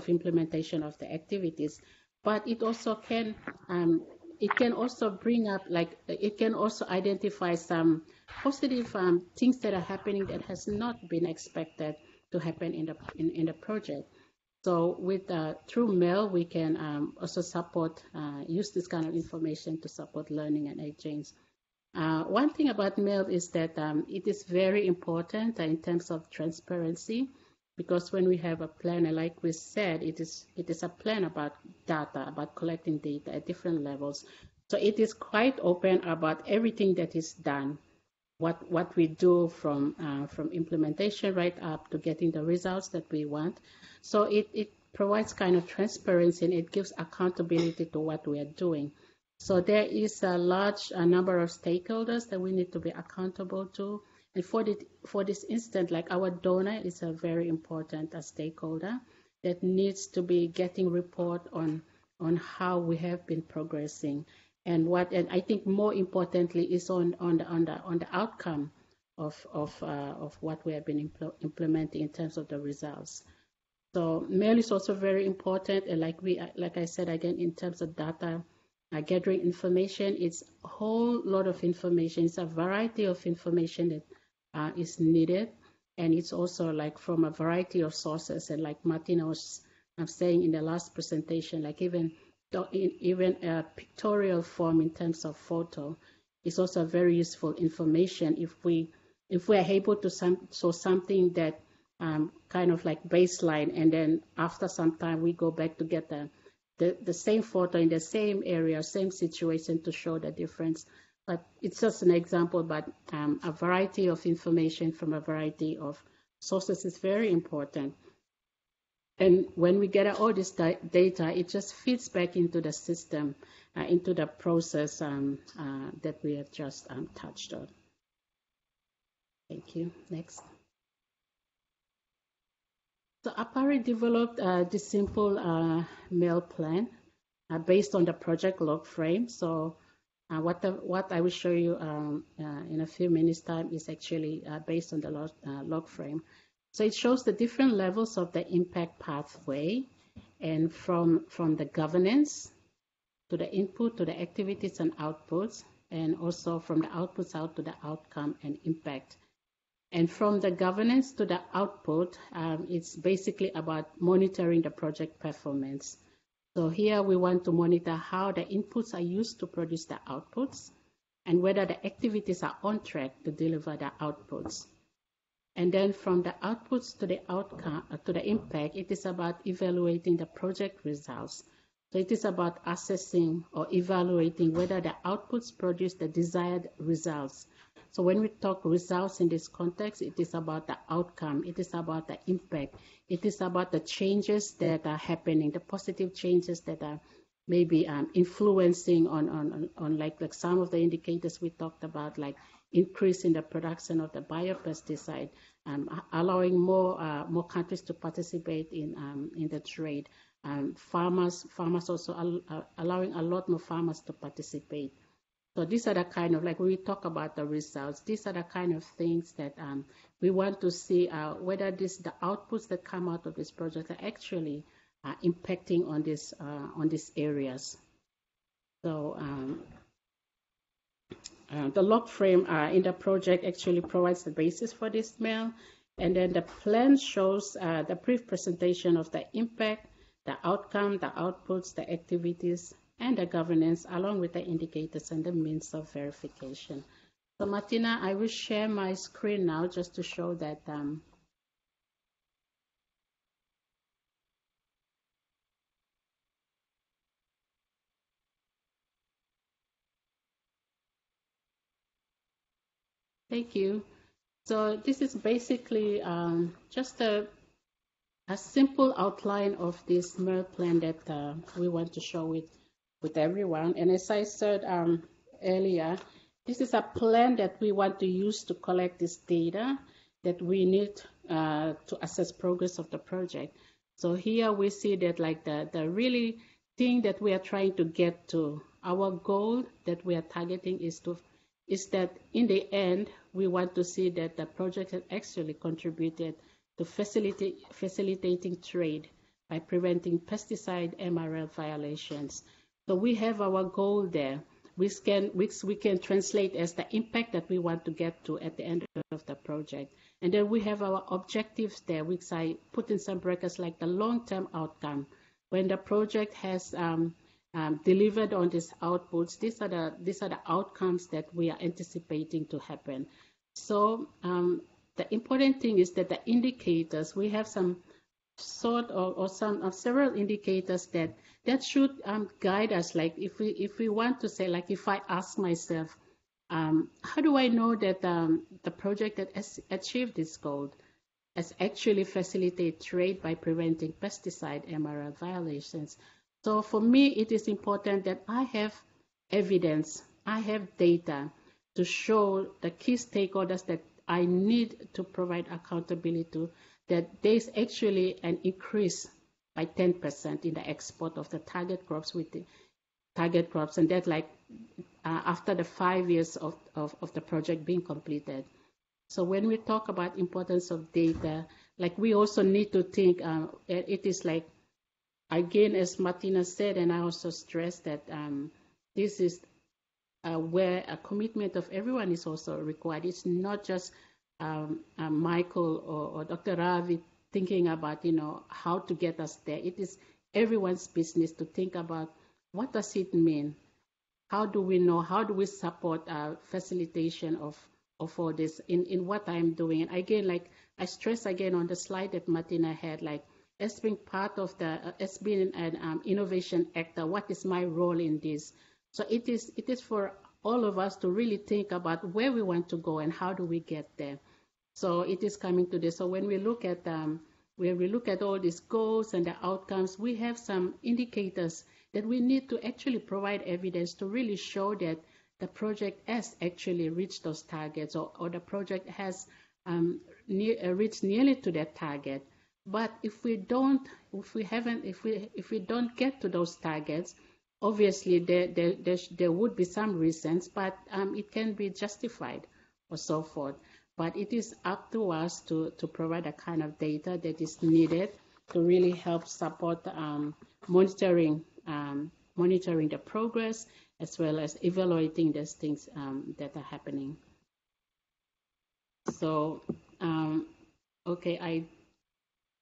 implementation of the activities. But it also can also bring up, like, it can also identify some positive things that are happening that has not been expected to happen in the project. So with through MEL, we can also support, use this kind of information to support learning and exchange. One thing about MEL is that it is very important in terms of transparency, because when we have a plan, and like we said, it is a plan about data, about collecting data at different levels. So it is quite open about everything that is done, what we do from implementation right up to getting the results that we want. So it provides kind of transparency, and it gives accountability to what we are doing. So there is a large number of stakeholders that we need to be accountable to. And for this instance, like our donor is a very important stakeholder that needs to be getting report on how we have been progressing, and I think more importantly is on the outcome of what we have been implementing in terms of the results. So MEL is also very important, and like I said again, in terms of data gathering information, it's a whole lot of information. It's a variety of information that is needed, and it's also like from a variety of sources. And like Martina was saying in the last presentation, like even a pictorial form in terms of photo is also very useful information if we are able to show something that kind of like baseline, and then after some time we go back to get the same photo in the same area, same situation to show the difference. But it's just an example, but a variety of information from a variety of sources is very important. And when we get all this data, it just feeds back into the system, into the process that we have just touched on. Thank you. Next. So APARI developed this simple MEL plan based on the project log frame. So what I will show you in a few minutes time is actually based on the log frame. So it shows the different levels of the impact pathway, and from the governance to the input to the activities and outputs, and also from the outputs out to the outcome and impact. And from the governance to the output, it's basically about monitoring the project performance. So here we want to monitor how the inputs are used to produce the outputs, and whether the activities are on track to deliver the outputs. And then from the outputs to the outcome, to the impact, it is about evaluating the project results. So it is about assessing or evaluating whether the outputs produce the desired results. So when we talk results in this context, it is about the outcome, it is about the impact, it is about the changes that are happening, the positive changes that are maybe influencing on like some of the indicators we talked about, like increase in the production of the biopesticide, allowing more countries to participate in the trade. Farmers also allowing a lot more farmers to participate. So these are the kind of, like when we talk about the results, these are the kind of things that we want to see whether the outputs that come out of this project are actually impacting on these areas. So the log frame in the project actually provides the basis for this mail, and then the plan shows the brief presentation of the impact, the outcome, the outputs, the activities, and the governance, along with the indicators and the means of verification. So Martina, I will share my screen now just to show that. Thank you. So this is basically just a simple outline of this MER plan that we want to show with everyone. And as I said earlier, this is a plan that we want to use to collect this data that we need to assess progress of the project. So here we see that like the really thing that we are trying to get to, our goal that we are targeting is that in the end, we want to see that the project has actually contributed to facilitating trade by preventing pesticide MRL violations. So we have our goal there, which we can translate as the impact that we want to get to at the end of the project. And then we have our objectives there, which I put in some brackets like the long-term outcome. When the project has delivered on these outputs, these are the outcomes that we are anticipating to happen. So the important thing is that the indicators, we have some sort or several indicators that should guide us. Like if we want to say, like if I ask myself, how do I know that the project that has achieved this goal has actually facilitated trade by preventing pesticide MRL violations? So for me, it is important that I have evidence, I have data to show the key stakeholders that I need to provide accountability to, that there's actually an increase by 10% in the export of the target crops with the target crops, and that like after the 5 years of the project being completed. So when we talk about importance of data, like we also need to think, it is like, again, as Martina said, and I also stress that this is where a commitment of everyone is also required. It's not just Michael or Dr. Ravi thinking about, how to get us there. It is everyone's business to think about what does it mean? How do we know? How do we support facilitation of all this in what I'm doing? And again, like I stress again on the slide that Martina had, like as being part of as being an innovation actor, what is my role in this? So it is for all of us to really think about where we want to go and how do we get there. So it is coming to this. So when we look at all these goals and the outcomes, we have some indicators that we need to actually provide evidence to really show that the project has actually reached those targets, or the project has reached nearly to that target. But if we don't get to those targets, obviously there would be some reasons, but it can be justified or so forth. But it is up to us to provide a kind of data that is needed to really help support monitoring the progress, as well as evaluating those things that are happening. So, okay, I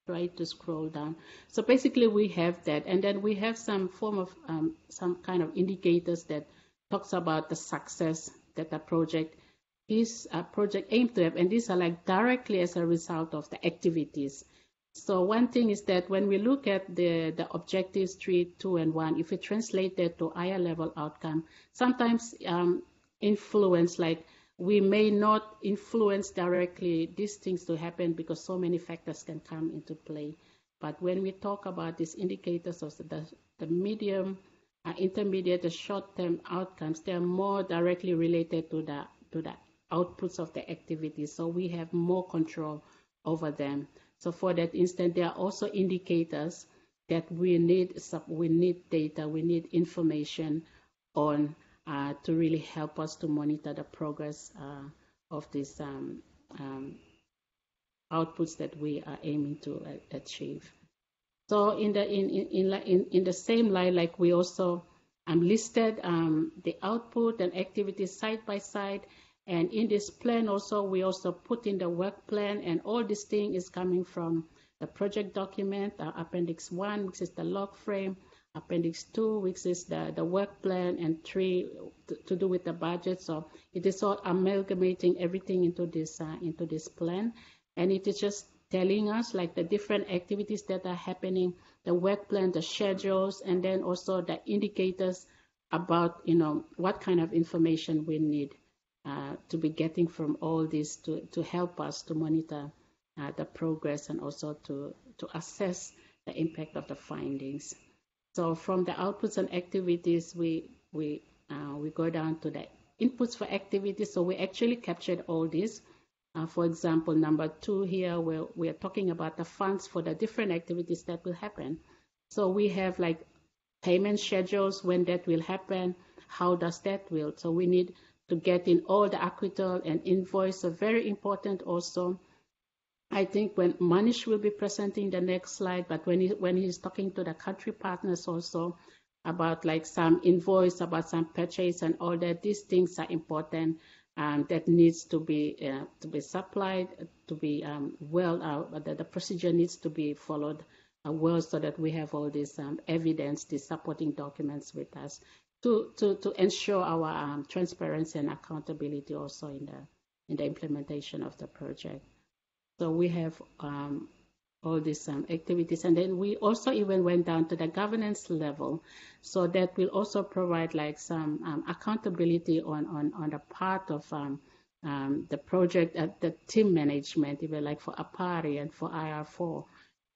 try to scroll down. So basically we have that, and then we have some form of some kind of indicators that talks about the success that the project aims to have, and these are like directly as a result of the activities. So one thing is that when we look at the objectives 3, 2, and 1, if we translate that to higher level outcome, sometimes influence, like we may not influence directly these things to happen because so many factors can come into play. But when we talk about these indicators of the medium, intermediate, the short-term outcomes, they are more directly related to the outputs of the activities. So we have more control over them. So for that instance, there are also indicators that we need data, we need information on to really help us to monitor the progress of these outputs that we are aiming to achieve. So in the same line, like we also listed the output and activities side by side. And in this plan also, we also put in the work plan, and all this thing is coming from the project document, Appendix 1, which is the log frame, Appendix 2, which is the work plan, and 3 to do with the budget. So it is all amalgamating everything into this plan, and it is just telling us like the different activities that are happening, the work plan, the schedules, and then also the indicators about what kind of information we need to be getting from all this to help us to monitor the progress and also to assess the impact of the findings. So from the outputs and activities, we go down to the inputs for activities. So we actually captured all this. For example, number 2 here, where we are talking about the funds for the different activities that will happen. So we have like payment schedules, when that will happen, how does that will. So we need to get in all the acquittal and invoice. So very important also. I think when Manish will be presenting the next slide, but when he's talking to the country partners also about like some invoice, about some purchase and all that, these things are important. That needs to be supplied, to be the procedure needs to be followed well, so that we have all this evidence, these supporting documents with us to ensure our transparency and accountability also in the implementation of the project. So we have all these activities, and then we also even went down to the governance level, so that will also provide like some accountability on the part of the project at the team management, even like for APARI and for IR4,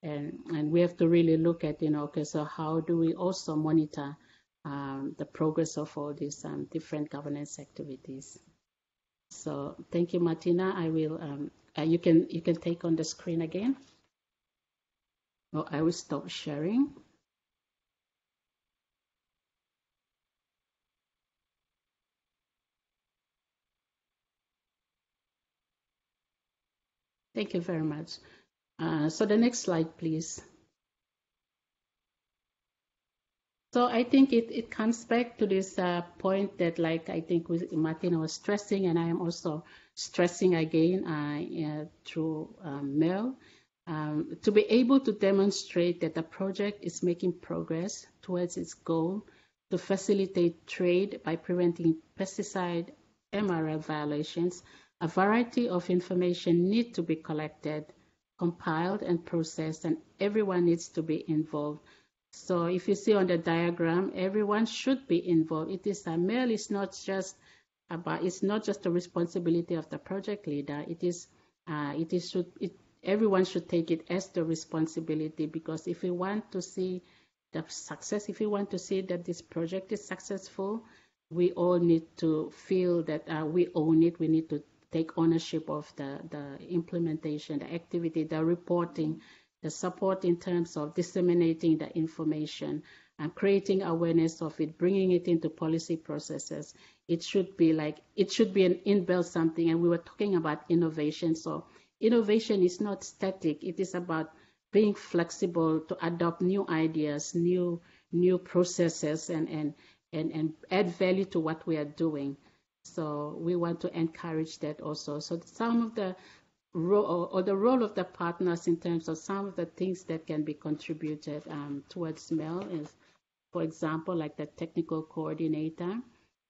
and we have to really look at okay, so how do we also monitor the progress of all these different governance activities. So thank you, Martina. I will you can take on the screen again. Oh, I will stop sharing. Thank you very much. So the next slide, please. So I think it comes back to this point that, like, I think Martina was stressing, and I am also stressing again through Mel, to be able to demonstrate that the project is making progress towards its goal to facilitate trade by preventing pesticide MRL violations. A variety of information needs to be collected, compiled, and processed, and everyone needs to be involved. So if you see on the diagram, everyone should be involved. It is MEL is not just about, it's not just the responsibility of the project leader. Everyone should take it as the responsibility, because if we want to see the success, if we want to see that this project is successful, we all need to feel that we own it. We need to take ownership of the implementation, the activity, the reporting, the support in terms of disseminating the information and creating awareness of it, bringing it into policy processes. It should be an inbuilt something. And we were talking about innovation. So innovation is not static. It is about being flexible to adopt new ideas, new processes, and add value to what we are doing. So we want to encourage that also. So some of the role of the partners in terms of some of the things that can be contributed towards MEL is, for example, like the technical coordinator.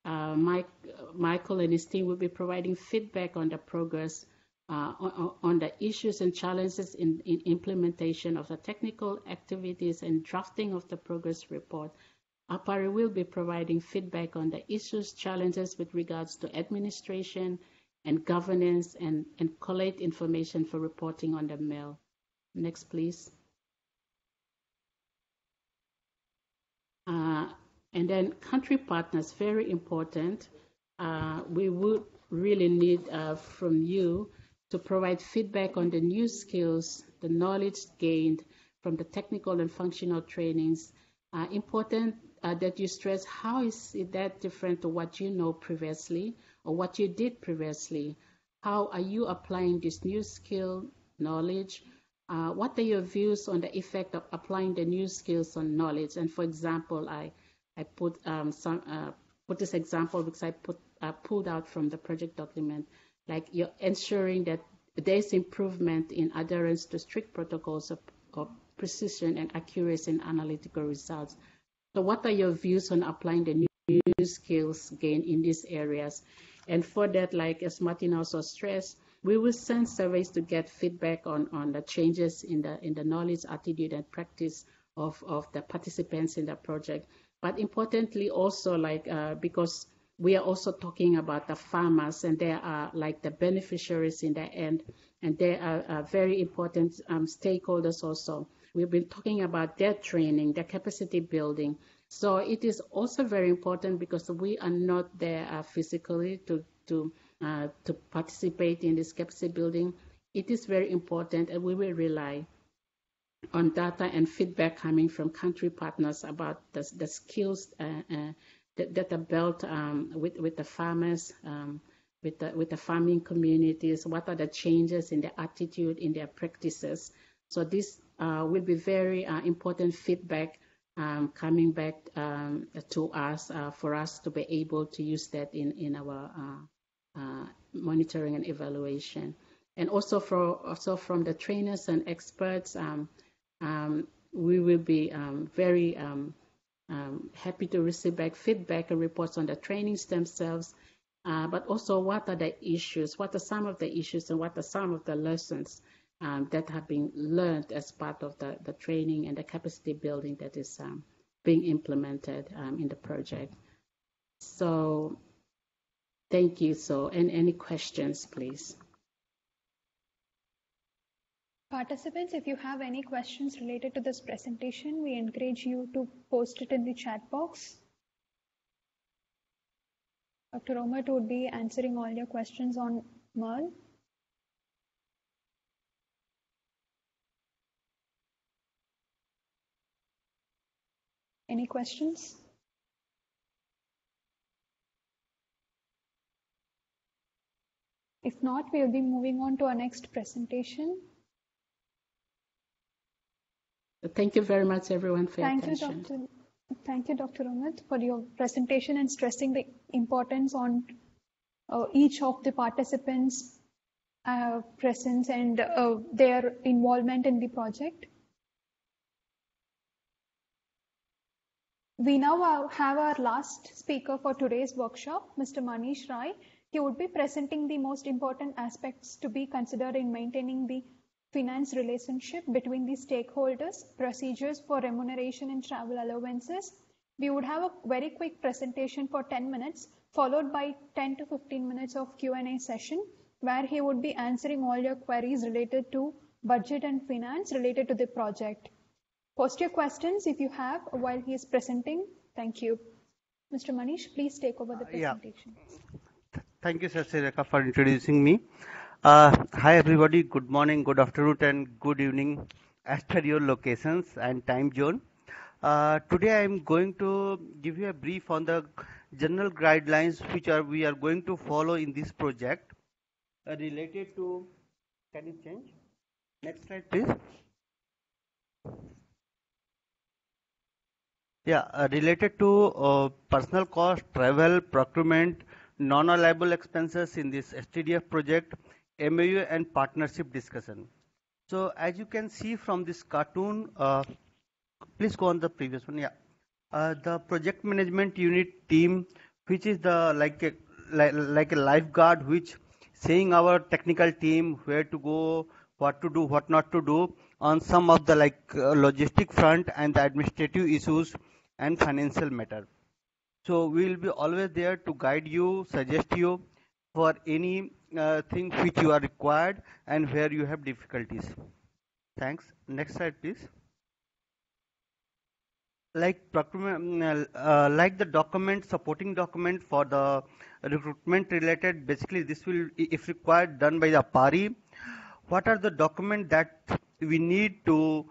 Michael and his team will be providing feedback on the progress on the issues and challenges in implementation of the technical activities and drafting of the progress report. APARI will be providing feedback on the issues, challenges with regards to administration and governance and collate information for reporting on the mail. Next, please. And then country partners, very important. We would really need from you to provide feedback on the new skills, the knowledge gained from the technical and functional trainings. Important that you stress how is it that different to what you know previously or what you did previously. How are you applying this new skill, knowledge? What are your views on the effect of applying the new skills on knowledge? And for example, I put put this example because I pulled out from the project document, like you're ensuring that there's improvement in adherence to strict protocols of precision and accuracy in analytical results. So what are your views on applying the new skills gained in these areas? And for that, like as Martin also stressed, we will send surveys to get feedback on the changes in the knowledge, attitude, and practice of the participants in the project. But importantly also, like because we are also talking about the farmers, and they are like the beneficiaries in the end, and they are very important stakeholders also. We've been talking about their training, their capacity building. So it is also very important because we are not there physically to participate in this capacity building. It is very important, and we will rely on data and feedback coming from country partners about the skills that are built with the farmers, with the farming communities. What are the changes in their attitude, in their practices? So this will be very important feedback coming back to us for us to be able to use that in our monitoring and evaluation. And also from the trainers and experts, we will be very happy to receive back feedback and reports on the trainings themselves, but also what are the issues, what are some of the issues, and what are some of the lessons that have been learned as part of the training and the capacity building that is being implemented in the project. So thank you. So, and any questions, please? Participants, if you have any questions related to this presentation, we encourage you to post it in the chat box. Dr. Omat would be answering all your questions on MERL. Any questions? If not, we will be moving on to our next presentation. Thank you very much, everyone, for your attention. Thank you, Dr. Omat, for your presentation and stressing the importance on each of the participants' presence and their involvement in the project. We now have our last speaker for today's workshop, Mr. Manish Rai. He would be presenting the most important aspects to be considered in maintaining the finance relationship between the stakeholders, procedures for remuneration and travel allowances. We would have a very quick presentation for 10 minutes, followed by 10 to 15 minutes of Q&A session, where he would be answering all your queries related to budget and finance related to the project. Post your questions if you have while he is presenting. Thank you. Mr. Manish, please take over the presentation. Yeah. Thank you, Sasireka, for introducing me. Hi, everybody. Good morning, good afternoon, and good evening as per your locations and time zone. Today, I am going to give you a brief on the general guidelines which we are going to follow in this project related to. Can you change? Next slide, please. Yeah, related to personal cost, travel, procurement, non-allowable expenses in this STDF project, MOU and partnership discussion. So as you can see from this cartoon, please go on the previous one. Yeah, the project management unit team which is the like a lifeguard, which saying our technical team where to go, what to do, what not to do on some of the logistic front and the administrative issues and financial matter. So we will be always there to guide you, suggest you for any thing which you are required and where you have difficulties. Thanks. Next slide, please. Like like the document, supporting document for the recruitment related, basically this will, if required, done by the PARI. What are the documents that we need to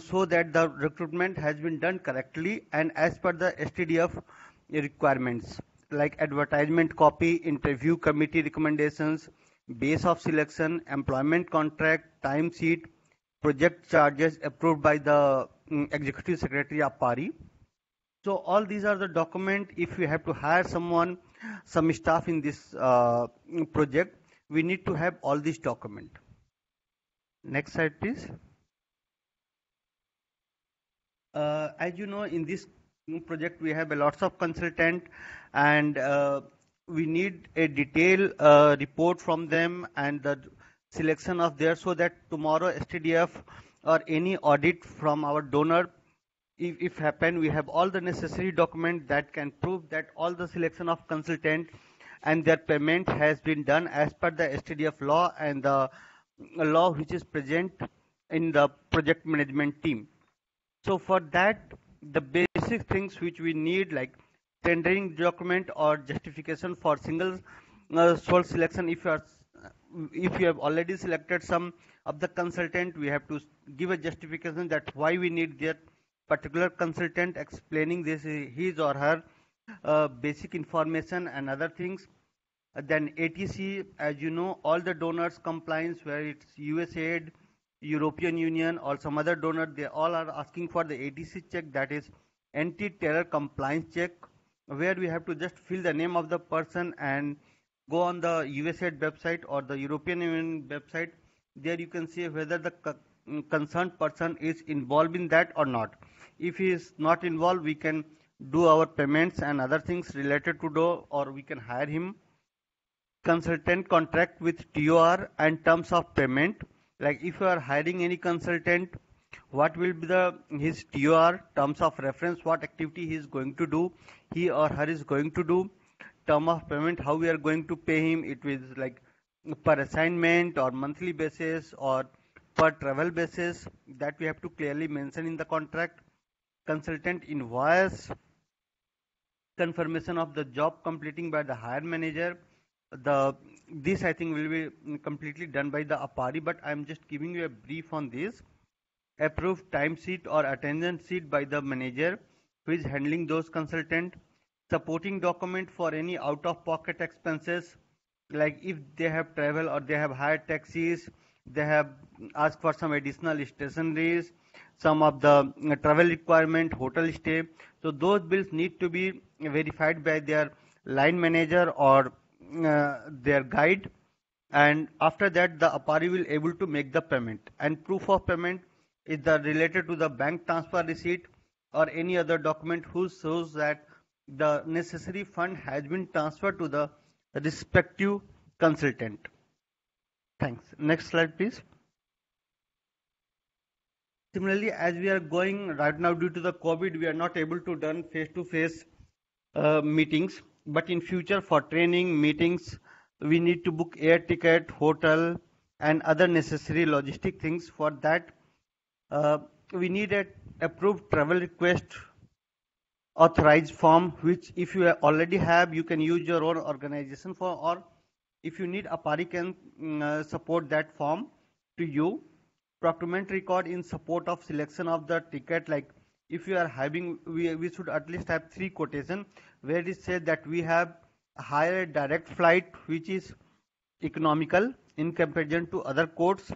show that the recruitment has been done correctly and as per the STDF requirements, like advertisement copy, interview committee recommendations, base of selection, employment contract, time sheet, project charges approved by the executive secretary of PARI. So all these are the document. If we have to hire someone, some staff in this project, we need to have all these document. Next slide, please. As you know, in this project, we have a lots of consultant, and we need a detailed report from them and the selection of theirs, so that tomorrow STDF or any audit from our donor, if happen, we have all the necessary document that can prove that all the selection of consultant and their payment has been done as per the STDF law and the law which is present in the project management team. So for that, the basic things which we need, like tendering document or justification for single source selection. If you have already selected some of the consultant, we have to give a justification that why we need that particular consultant, explaining this his or her basic information and other things. Then ATC, as you know, all the donors compliance, where it's USAID, European Union or some other donor, they all are asking for the ATC check, that is anti-terror compliance check, where we have to just fill the name of the person and go on the USAID website or the European Union website. There you can see whether the concerned person is involved in that or not. If he is not involved, we can do our payments and other things related to do, or we can hire him. Consultant contract with TOR and terms of payment. Like if you are hiring any consultant, what will be his TOR, terms of reference, what activity he is going to do, he or her is going to do, term of payment, how we are going to pay him, it is like per assignment or monthly basis or per travel basis, that we have to clearly mention in the contract. Consultant invoice, confirmation of the job completing by the hire manager. This I think will be completely done by the APARI, but I am just giving you a brief on this. Approved time sheet or attendance sheet by the manager who is handling those consultant. Supporting document for any out of pocket expenses, like if they have travel or they have hired taxis, they have asked for some additional stationaries, some of the travel requirement, hotel stay. So those bills need to be verified by their line manager or their guide, and after that the APARI will able to make the payment. And proof of payment is related to the bank transfer receipt or any other document who shows that the necessary fund has been transferred to the respective consultant. Thanks. Next slide, please. Similarly, as we are going right now due to the COVID, we are not able to done face-to-face meetings. But in future, for training meetings, we need to book air ticket, hotel, and other necessary logistic things. For that, we need an approved travel request authorized form, which if you already have, you can use your own organization for, or if you need, APARI can support that form to you. Procurement record in support of selection of the ticket, like if you are having, we should at least have 3 quotation where it says that we have higher direct flight which is economical in comparison to other codes,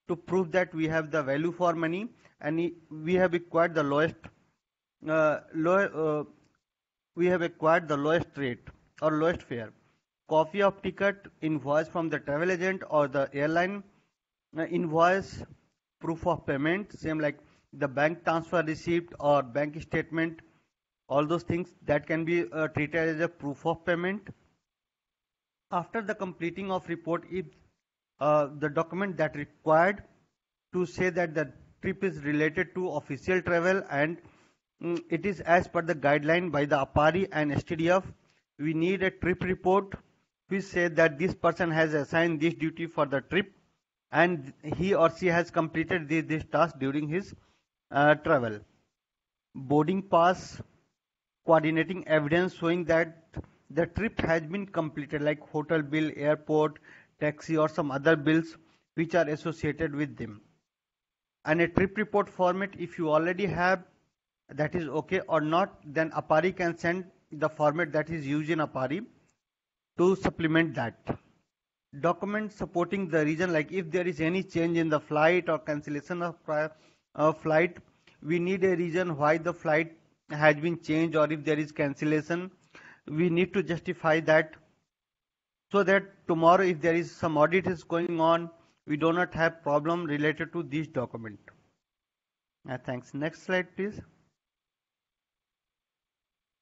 to prove that we have the value for money and we have acquired the lowest rate or lowest fare. Copy of ticket, invoice from the travel agent or the airline, invoice, proof of payment, same like the bank transfer receipt or bank statement, all those things that can be treated as a proof of payment. After the completing of report, if the document that required to say that the trip is related to official travel and it is as per the guideline by the APARI and STDF, we need a trip report which says that this person has assigned this duty for the trip and he or she has completed this task during his travel. Boarding pass, coordinating evidence showing that the trip has been completed, like hotel bill, airport, taxi, or some other bills which are associated with them. And a trip report format, if you already have, that is okay, or not, then APARI can send the format that is used in APARI to supplement that. Documents supporting the reason, like if there is any change in the flight or cancellation of flight, we need a reason why the flight has been changed, or if there is cancellation, we need to justify that, so that tomorrow if there is some audit is going on, we do not have problem related to this document. Thanks. Next slide, please.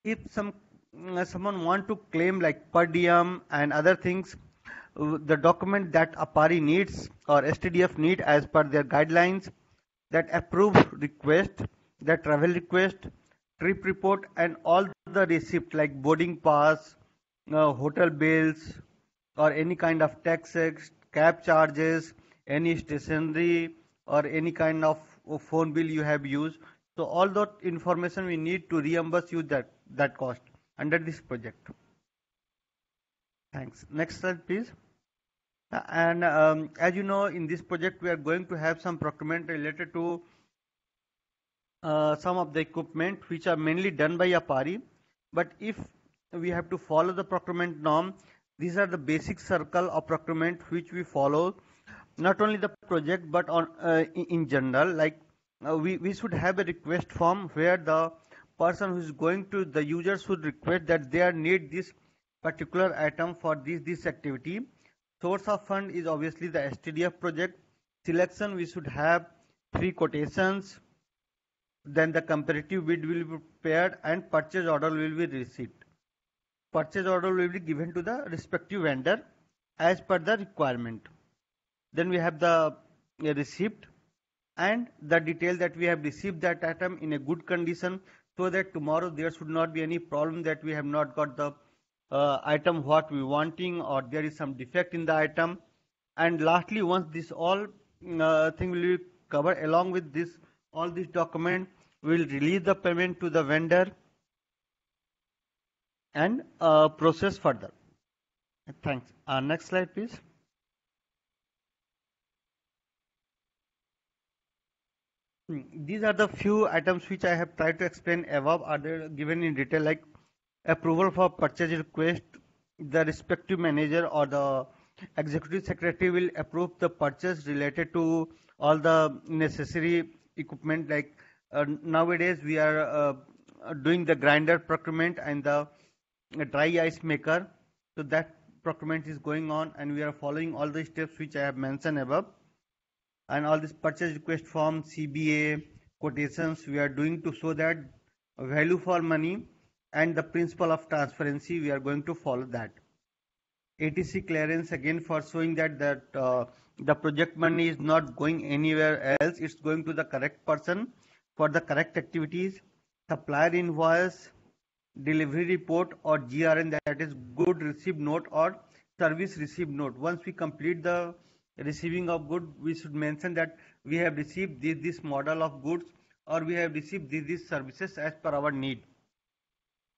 If someone want to claim like per diem and other things, the document that APARI needs or STDF need as per their guidelines, that approved request, that travel request, trip report, and all the receipt like boarding pass, hotel bills, or any kind of taxes, cab charges, any stationery, or any kind of phone bill you have used. So all that information we need to reimburse you that cost under this project. Thanks. Next slide, please. And as you know, in this project we are going to have some procurement related to some of the equipment which are mainly done by APARI. But if we have to follow the procurement norm, these are the basic circle of procurement which we follow, not only the project but on in general. Like we should have a request form where the person who is going to the user should request that they need this particular item for this activity. Source of fund is obviously the STDF project. Selection, we should have 3 quotations. Then the comparative bid will be prepared and purchase order will be received. Purchase order will be given to the respective vendor as per the requirement. Then we have the receipt and the detail that we have received that item in a good condition, so that tomorrow there should not be any problem that we have not got the item what we wanting, or there is some defect in the item. And lastly, once this all thing will be covered along with this, all this document, we will release the payment to the vendor and process further. Thanks. Next slide, please. These are the few items which I have tried to explain above. Are they given in detail, like approval for purchase request? The respective manager or the executive secretary will approve the purchase related to all the necessary equipment. Like nowadays we are doing the grinder procurement and the dry ice maker. So that procurement is going on, and we are following all the steps which I have mentioned above. And all this purchase request form, CBA, quotations we are doing to show that value for money and the principle of transparency, we are going to follow that. ATC clearance, again for showing that the project money is not going anywhere else, it's going to the correct person for the correct activities. Supplier invoice, delivery report or GRN, that is good received note or service received note. Once we complete the receiving of good, we should mention that we have received this model of goods, or we have received these services as per our need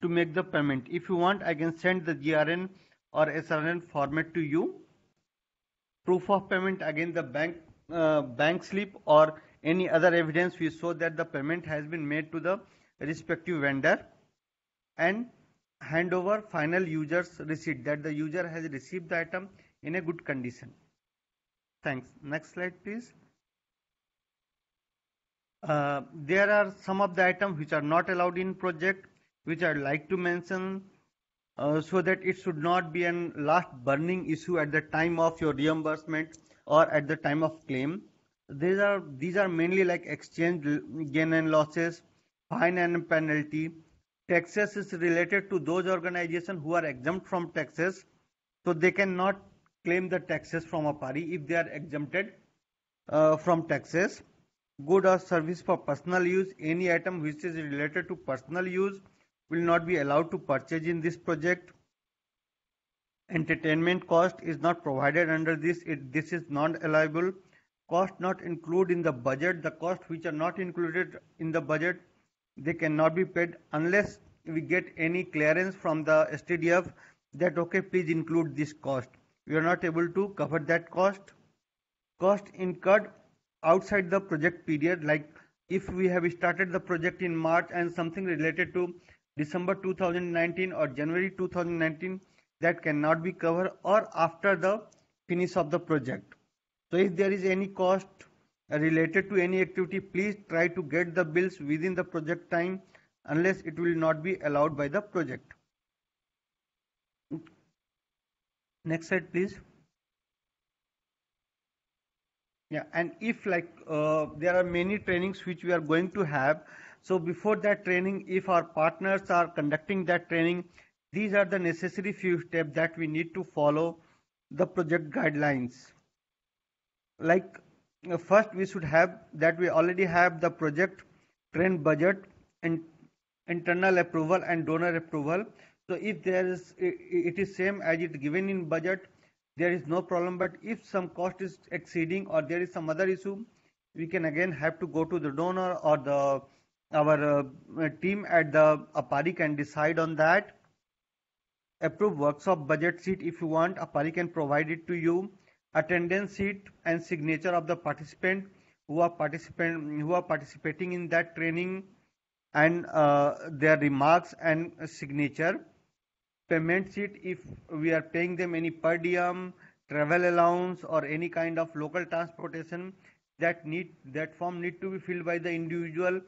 to make the payment. If you want, I can send the GRN or SRN format to you. Proof of payment, again the bank slip or any other evidence we show that the payment has been made to the respective vendor, and hand over final user's receipt, that the user has received the item in a good condition. Thanks. Next slide, please. There are some of the items which are not allowed in project, which I'd like to mention, so that it should not be an last burning issue at the time of your reimbursement or at the time of claim. These are mainly like exchange gain and losses, fine and penalty, taxes is related to those organizations who are exempt from taxes, so they cannot claim the taxes from APARI if they are exempted from taxes. Good or service for personal use, any item which is related to personal use will not be allowed to purchase in this project. Entertainment cost is not provided under this, this is not allowable. Cost not included in the budget, the costs which are not included in the budget, they cannot be paid unless we get any clearance from the STDF that okay, please include this cost. We are not able to cover that cost. Cost incurred outside the project period, like if we have started the project in March and something related to December 2019 or January 2019, that cannot be covered, or after the finish of the project. So if there is any cost related to any activity, please try to get the bills within the project time, unless it will not be allowed by the project. Next slide, please. Yeah, and if like there are many trainings which we are going to have, so before that training, if our partners are conducting that training, these are the necessary few steps that we need to follow the project guidelines. Like first we should have that we already have the project train budget and internal approval and donor approval. So if there is, it is same as it given in budget, there is no problem. But if some cost is exceeding or there is some other issue, we can again have to go to the donor or the our team at the APARI can decide on that. Approve workshop budget sheet if you want, APARI can provide it to you. Attendance sheet and signature of the participant who are participating in that training, and their remarks and signature. Payment sheet if we are paying them any per diem, travel allowance or any kind of local transportation, that form need to be filled by the individual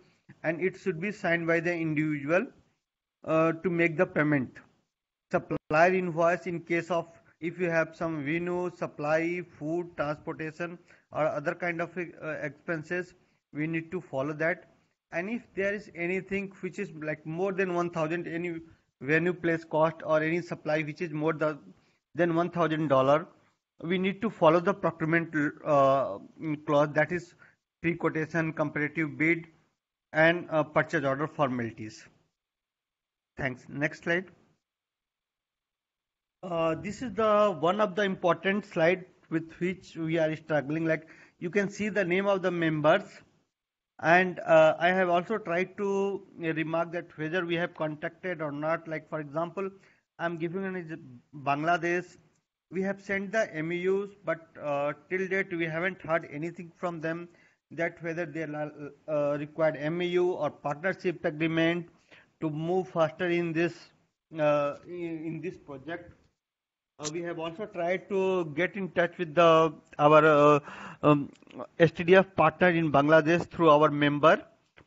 and it should be signed by the individual to make the payment. Supplier invoice in case of if you have some venue, supply, food, transportation or other kind of expenses, we need to follow that. And if there is anything which is like more than 1,000, any venue place cost or any supply which is more than $1,000, we need to follow the procurement clause, that is pre-quotation, comparative bid and purchase order formalities. Thanks. Next slide. This is the one of the important slide with which we are struggling. Like you can see the name of the members, and I have also tried to remark that whether we have contacted or not. Like for example, I'm giving an Bangladesh. We have sent the MEUs, but till date we haven't heard anything from them that whether they required MEU or partnership agreement to move faster in this project. We have also tried to get in touch with our STDF partner in Bangladesh through our member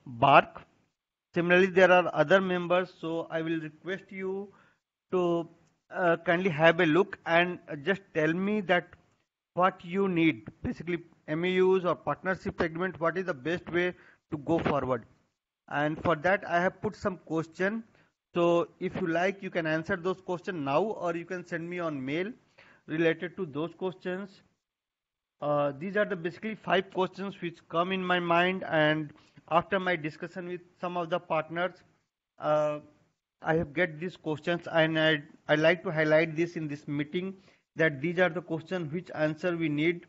BARC. Similarly, there are other members, so I will request you to kindly have a look and just tell me that what you need, basically MEUs or partnership agreement, what is the best way to go forward. And for that I have put some question. So if you like, you can answer those questions now or you can send me on mail related to those questions. These are the basically 5 questions which come in my mind, and after my discussion with some of the partners, I have get these questions, and I like to highlight this in this meeting that these are the questions which answer we need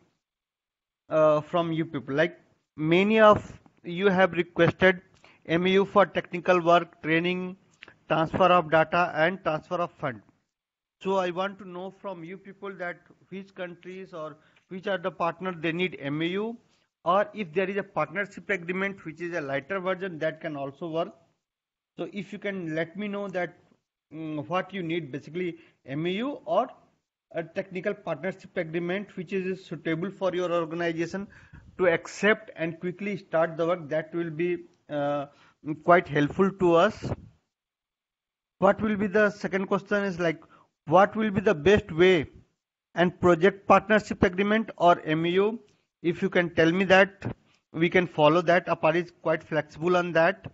from you people. Like many of you have requested MEU for technical work, training, transfer of data and transfer of fund. So I want to know from you people that which countries or which are the partners they need MEU, or if there is a partnership agreement which is a lighter version, that can also work. So if you can let me know that what you need, basically MEU or a technical partnership agreement which is suitable for your organization to accept and quickly start the work, that will be quite helpful to us. What will be the second question is like, what will be the best way and project partnership agreement or MEU? If you can tell me that, we can follow that. APARI is quite flexible on that.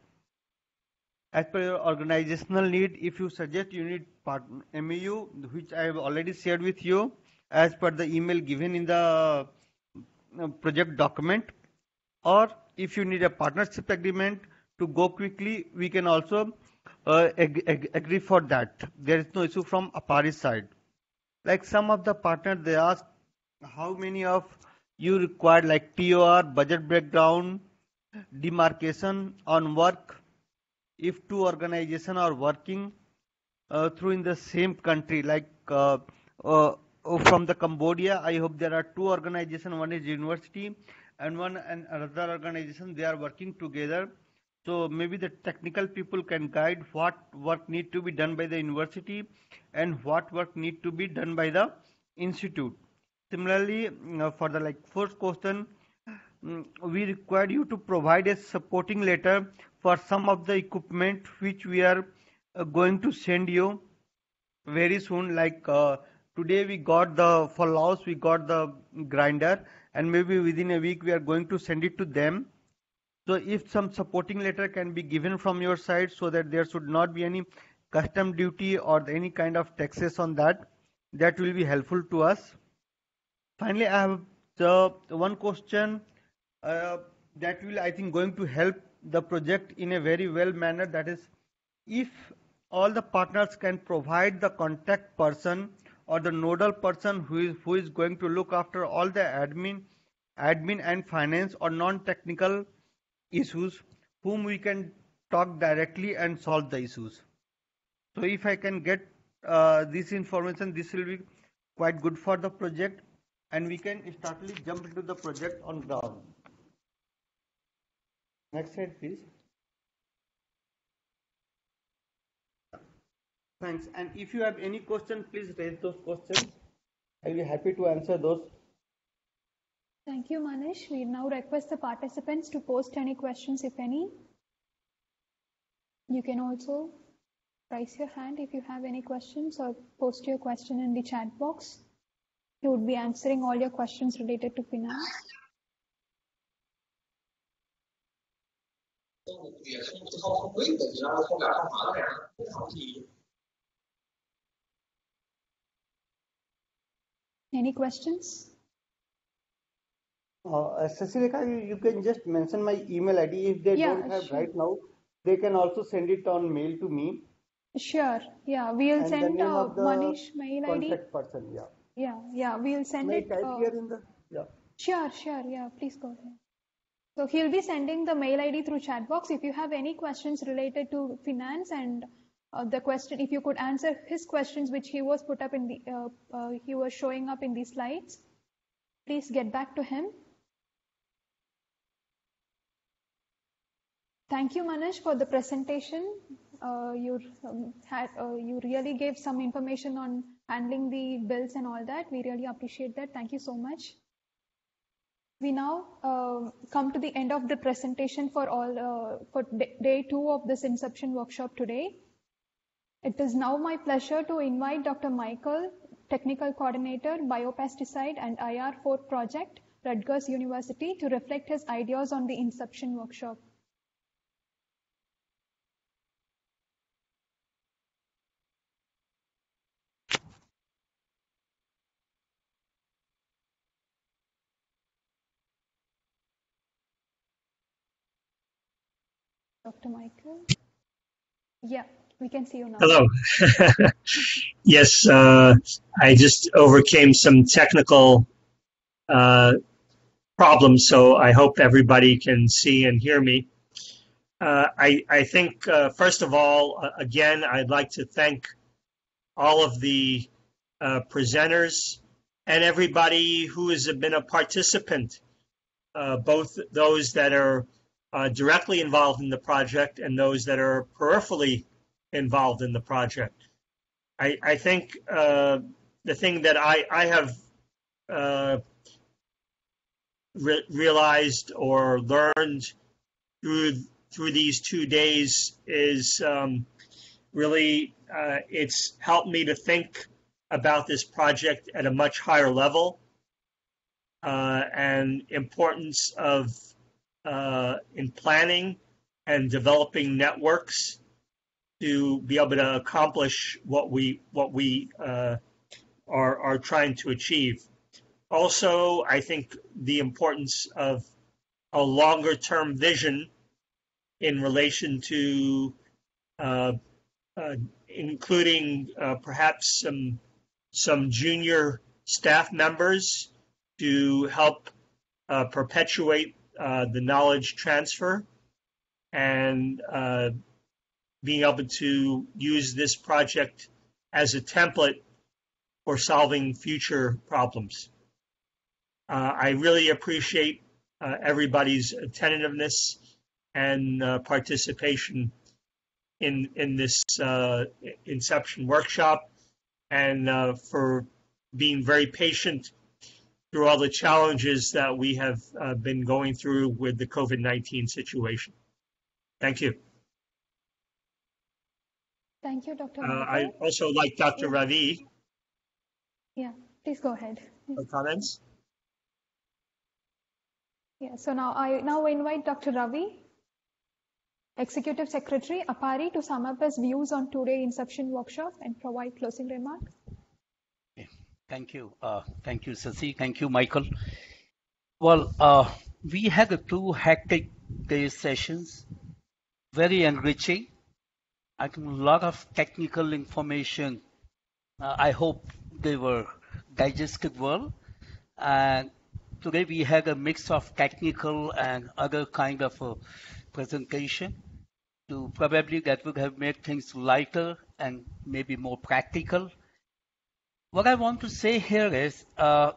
As per your organizational need, if you suggest you need MAU, which I have already shared with you, as per the email given in the project document, or if you need a partnership agreement to go quickly, we can also agree for that. There is no issue from Apari's side. Like some of the partners, they ask how many of you require, like TOR, budget breakdown, demarcation on work. If two organizations are working through in the same country, like from the Cambodia, I hope there are two organizations. One is university, and another organization. They are working together. So maybe the technical people can guide what work need to be done by the university and what work need to be done by the institute. Similarly, for the first question, we require you to provide a supporting letter for some of the equipment which we are going to send you very soon. Today we got for Laos we got the grinder, and maybe within a week we are going to send it to them. So if some supporting letter can be given from your side so that there should not be any custom duty or any kind of taxes on that, that will be helpful to us. Finally, I have the one question that will, I think, going to help the project in a very well manner. That is, if all the partners can provide the contact person or the nodal person who is going to look after all the admin and finance or non-technical issues, whom we can talk directly and solve the issues. So if I can get this information, this will be quite good for the project, and we can startly jump into the project on ground. Next slide, please. Thanks. And if you have any question, please raise those questions. I'll be happy to answer those. Thank you, Manish. We now request the participants to post any questions, if any. You can also raise your hand if you have any questions, or post your question in the chat box. He would be answering all your questions related to finance. Any questions? Cecilia, you can just mention my email ID. If they don't have right now, they can also send it on mail to me. Sure. Yeah, we'll send Manish mail ID. Contact person. Yeah. Yeah. We'll send it. Type here in the. Yeah. Sure. Yeah, please go ahead. So he'll be sending the mail ID through chat box. If you have any questions related to finance and the question, if you could answer his questions, which he was put up in the, he was showing up in the slides, please get back to him. Thank you, Manish, for the presentation. You really gave some information on handling the bills and all that. We really appreciate that. Thank you so much. We now come to the end of the presentation for day 2 of this Inception workshop today. It is now my pleasure to invite Dr. Michael, Technical Coordinator, Biopesticide and IR4 Project, Rutgers University, to reflect his ideas on the Inception workshop. Dr. Michael? Yeah, we can see you now. Hello. Yes, I just overcame some technical problems, so I hope everybody can see and hear me. I think, first of all, again, I'd like to thank all of the presenters and everybody who has been a participant, both those that are directly involved in the project and those that are peripherally involved in the project. I think the thing that I have realized or learned through these 2 days is really it's helped me to think about this project at a much higher level and importance of in planning and developing networks to be able to accomplish what we are trying to achieve. Also, I think the importance of a longer term vision in relation to including perhaps some junior staff members to help perpetuate the knowledge transfer and being able to use this project as a template for solving future problems. I really appreciate everybody's attentiveness and participation in this Inception workshop, and for being very patient through all the challenges that we have been going through with the COVID-19 situation. Thank you. Thank you, Dr. I also like Dr. Ravi. Yeah, please go ahead. For comments. Yeah, so now I invite Dr. Ravi, Executive Secretary, APARI, to sum up his views on today's Inception workshop and provide closing remarks. Thank you. Thank you, Sasi. Thank you, Michael. Well, we had 2 hectic day sessions, very enriching. I think a lot of technical information. I hope they were digested well. And today we had a mix of technical and other kind of a presentation. To probably that would have made things lighter and maybe more practical. What I want to say here is, for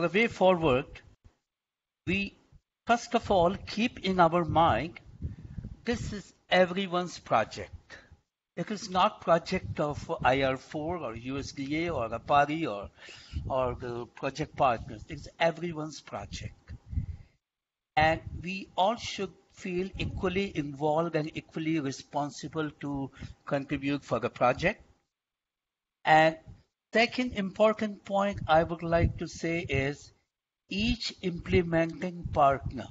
the way forward, we first of all keep in our mind, this is everyone's project. It is not project of IR4 or USDA or APARI or the project partners. It's everyone's project. And we all should feel equally involved and equally responsible to contribute for the project. And second important point I would like to say is, each implementing partner,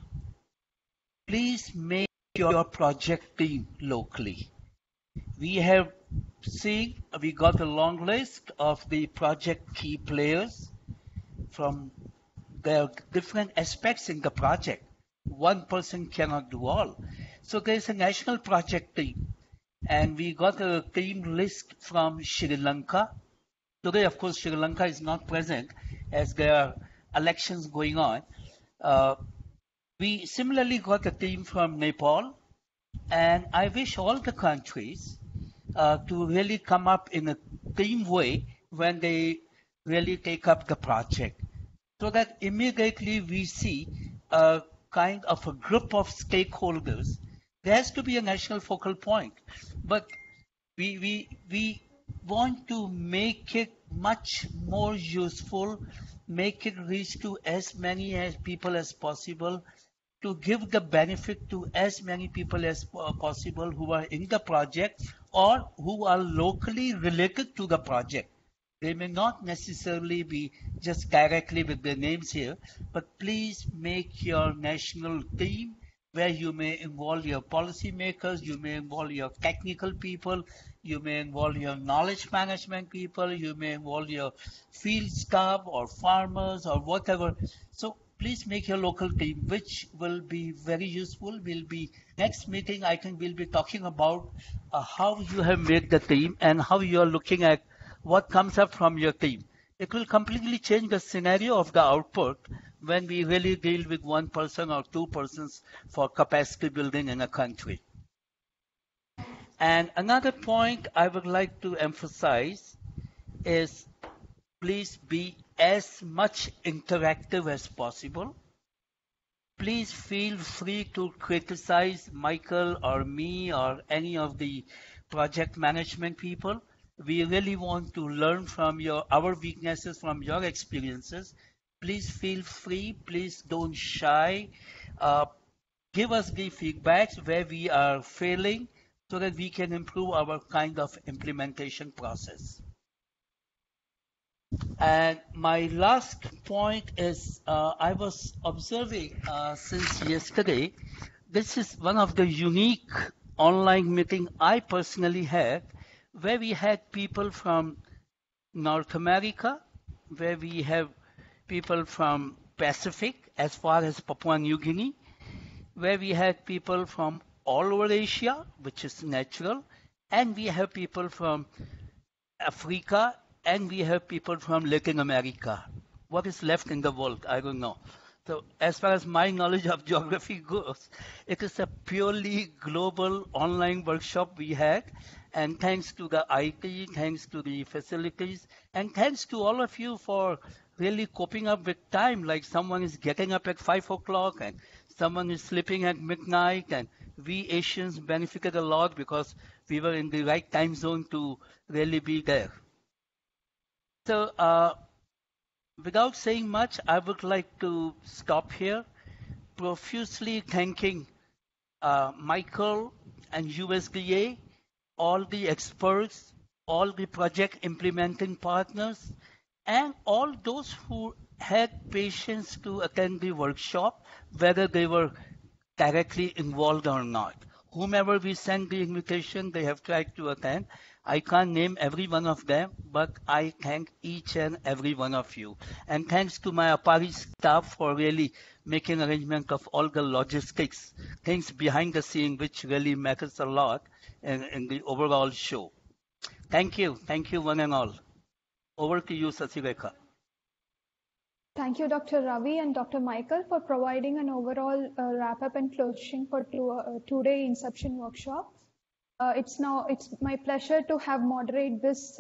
please make your project team locally. We got a long list of the project key players from their different aspects in the project. One person cannot do all. So there's a national project team, and we got a team list from Sri Lanka. Today, of course, Sri Lanka is not present as there are elections going on. We similarly got a team from Nepal, and I wish all the countries to really come up in a team way when they really take up the project, so that immediately we see a kind of a group of stakeholders. There has to be a national focal point, but we want to make it much more useful, make it reach to as many people as possible, to give the benefit to as many people as possible who are in the project or who are locally related to the project. They may not necessarily be just directly with their names here, but please make your national team where you may involve your policymakers, you may involve your technical people, you may involve your knowledge management people, you may involve your field staff or farmers or whatever. So please make your local team, which will be very useful. Next meeting, I think we'll be talking about how you have made the team and how you are looking at what comes up from your team. It will completely change the scenario of the output when we really deal with one person or two persons for capacity building in a country. And another point I would like to emphasize is, please be as much interactive as possible. Please feel free to criticize Michael or me or any of the project management people. We really want to learn from our weaknesses, from your experiences. Please feel free. Please don't shy. Give us the feedbacks where we are failing so that we can improve our kind of implementation process. And my last point is, I was observing since yesterday, this is one of the unique online meeting I personally had, where we had people from North America, where we have people from Pacific as far as Papua New Guinea, where we had people from all over Asia, which is natural, and we have people from Africa, and we have people from Latin America. What is left in the world? I don't know. So as far as my knowledge of geography goes, it is a purely global online workshop we had. And thanks to the IT, thanks to the facilities, and thanks to all of you for really coping up with time. Like someone is getting up at 5 o'clock and someone is sleeping at midnight. And we Asians benefited a lot because we were in the right time zone to really be there. So without saying much, I would like to stop here, profusely thanking Michael and USDA, all the experts, all the project implementing partners, and all those who had patience to attend the workshop, whether they were directly involved or not. Whomever we sent the invitation, they have tried to attend. I can't name every one of them, but I thank each and every one of you. And thanks to my APARI staff for really making arrangement of all the logistics, things behind the scene, which really matters a lot in the overall show. Thank you. Thank you, one and all. Over to you, Sasirekha. Thank you, Dr. Ravi and Dr. Michael, for providing an overall wrap-up and closing for today Inception workshop. It's my pleasure to have moderate this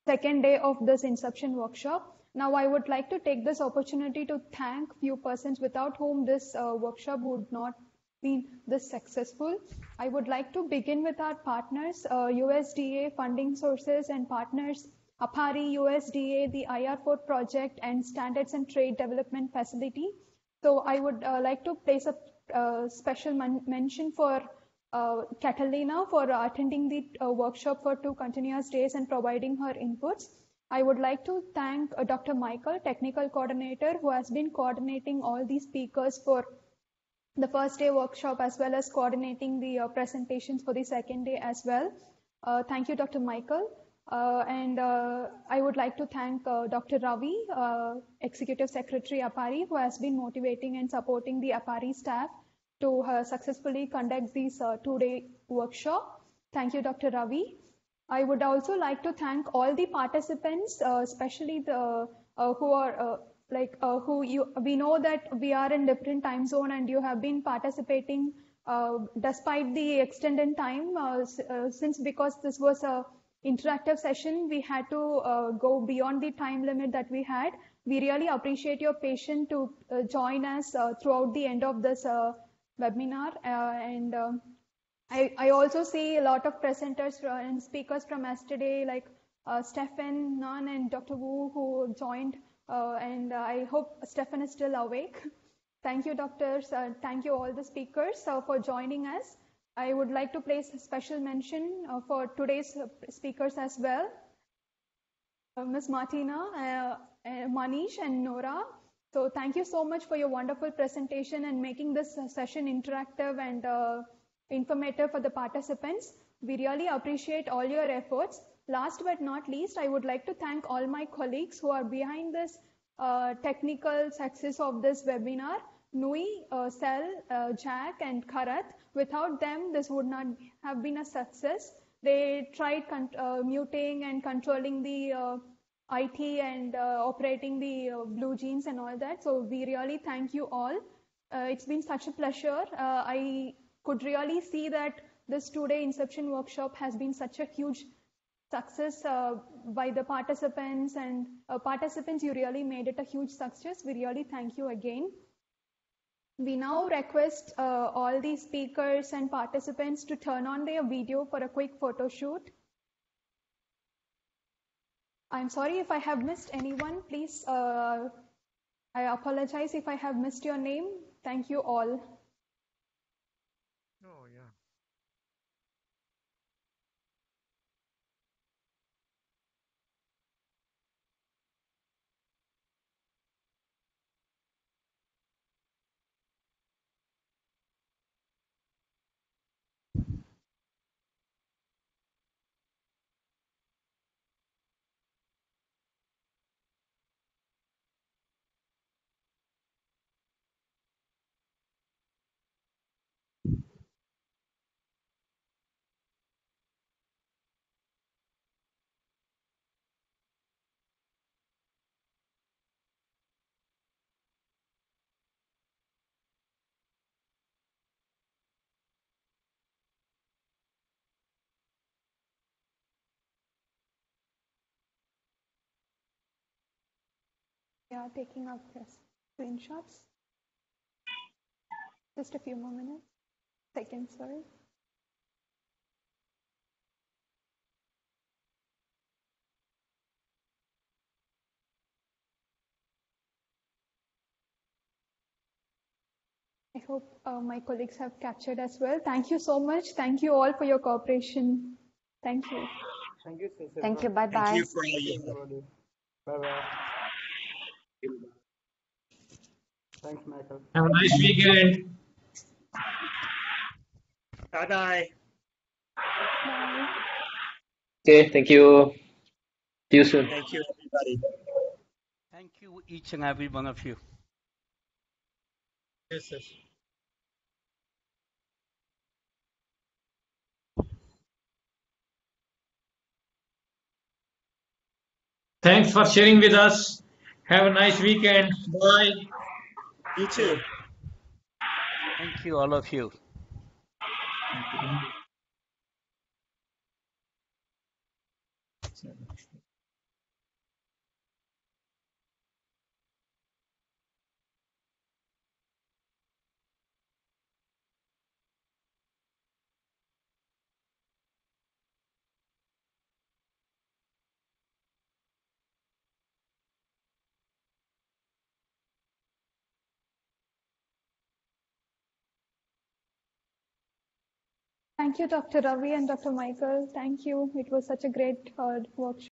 second day of this Inception workshop. Now, I would like to take this opportunity to thank few persons without whom this workshop would not be this successful. I would like to begin with our partners, USDA funding sources and partners, APARI, USDA, the IR4 project, and Standards and Trade Development Facility. So I would like to place a special mention for Catalina for attending the workshop for 2 continuous days and providing her inputs. I would like to thank Dr. Michael, technical coordinator, who has been coordinating all these speakers for the first day workshop as well as coordinating the presentations for the second day as well. Thank you, Dr. Michael. And I would like to thank Dr. Ravi, Executive Secretary APARI, who has been motivating and supporting the APARI staff to successfully conduct this 2-day workshop. Thank you, Dr. Ravi. I would also like to thank all the participants, especially the who are we know that we are in different time zone and you have been participating despite the extended time because this was a interactive session, we had to go beyond the time limit that we had. We really appreciate your patience to join us throughout the end of this webinar. I also see a lot of presenters and speakers from yesterday, like Stefan, Nan, and Dr. Wu, who joined. And I hope Stefan is still awake. Thank you, doctors. Thank you all the speakers for joining us. I would like to place a special mention for today's speakers as well. Ms. Martina, Manish and Nora. So thank you so much for your wonderful presentation and making this session interactive and informative for the participants. We really appreciate all your efforts. Last but not least, I would like to thank all my colleagues who are behind this technical success of this webinar. Nui, Sel, Jack, and Karat. Without them, this would not have been a success. They tried muting and controlling the IT and operating the Blue Jeans and all that. So we really thank you all. It's been such a pleasure. I could really see that this 2-day Inception workshop has been such a huge success by the participants, and participants, you really made it a huge success. We really thank you again. We now request all the speakers and participants to turn on their video for a quick photo shoot. I'm sorry if I have missed anyone. Please, I apologize if I have missed your name. Thank you all. Oh, yeah. are taking up screenshots. Just a few more minutes. Seconds, sorry. I hope my colleagues have captured as well. Thank you so much. Thank you all for your cooperation. Thank you. Thank you, Cecil. Thank you. Bye Thank bye. you for all your help. Everybody. Bye-bye. Thanks, Michael. Have a nice weekend. Bye bye. Bye. Okay, thank you. See you soon. Thank you, everybody. Thank you, each and every one of you. Yes, yes. Thanks for sharing with us. Have a nice weekend. Bye. You too. Thank you, all of you. Thank you, Dr. Ravi and Dr. Michael. Thank you. It was such a great workshop.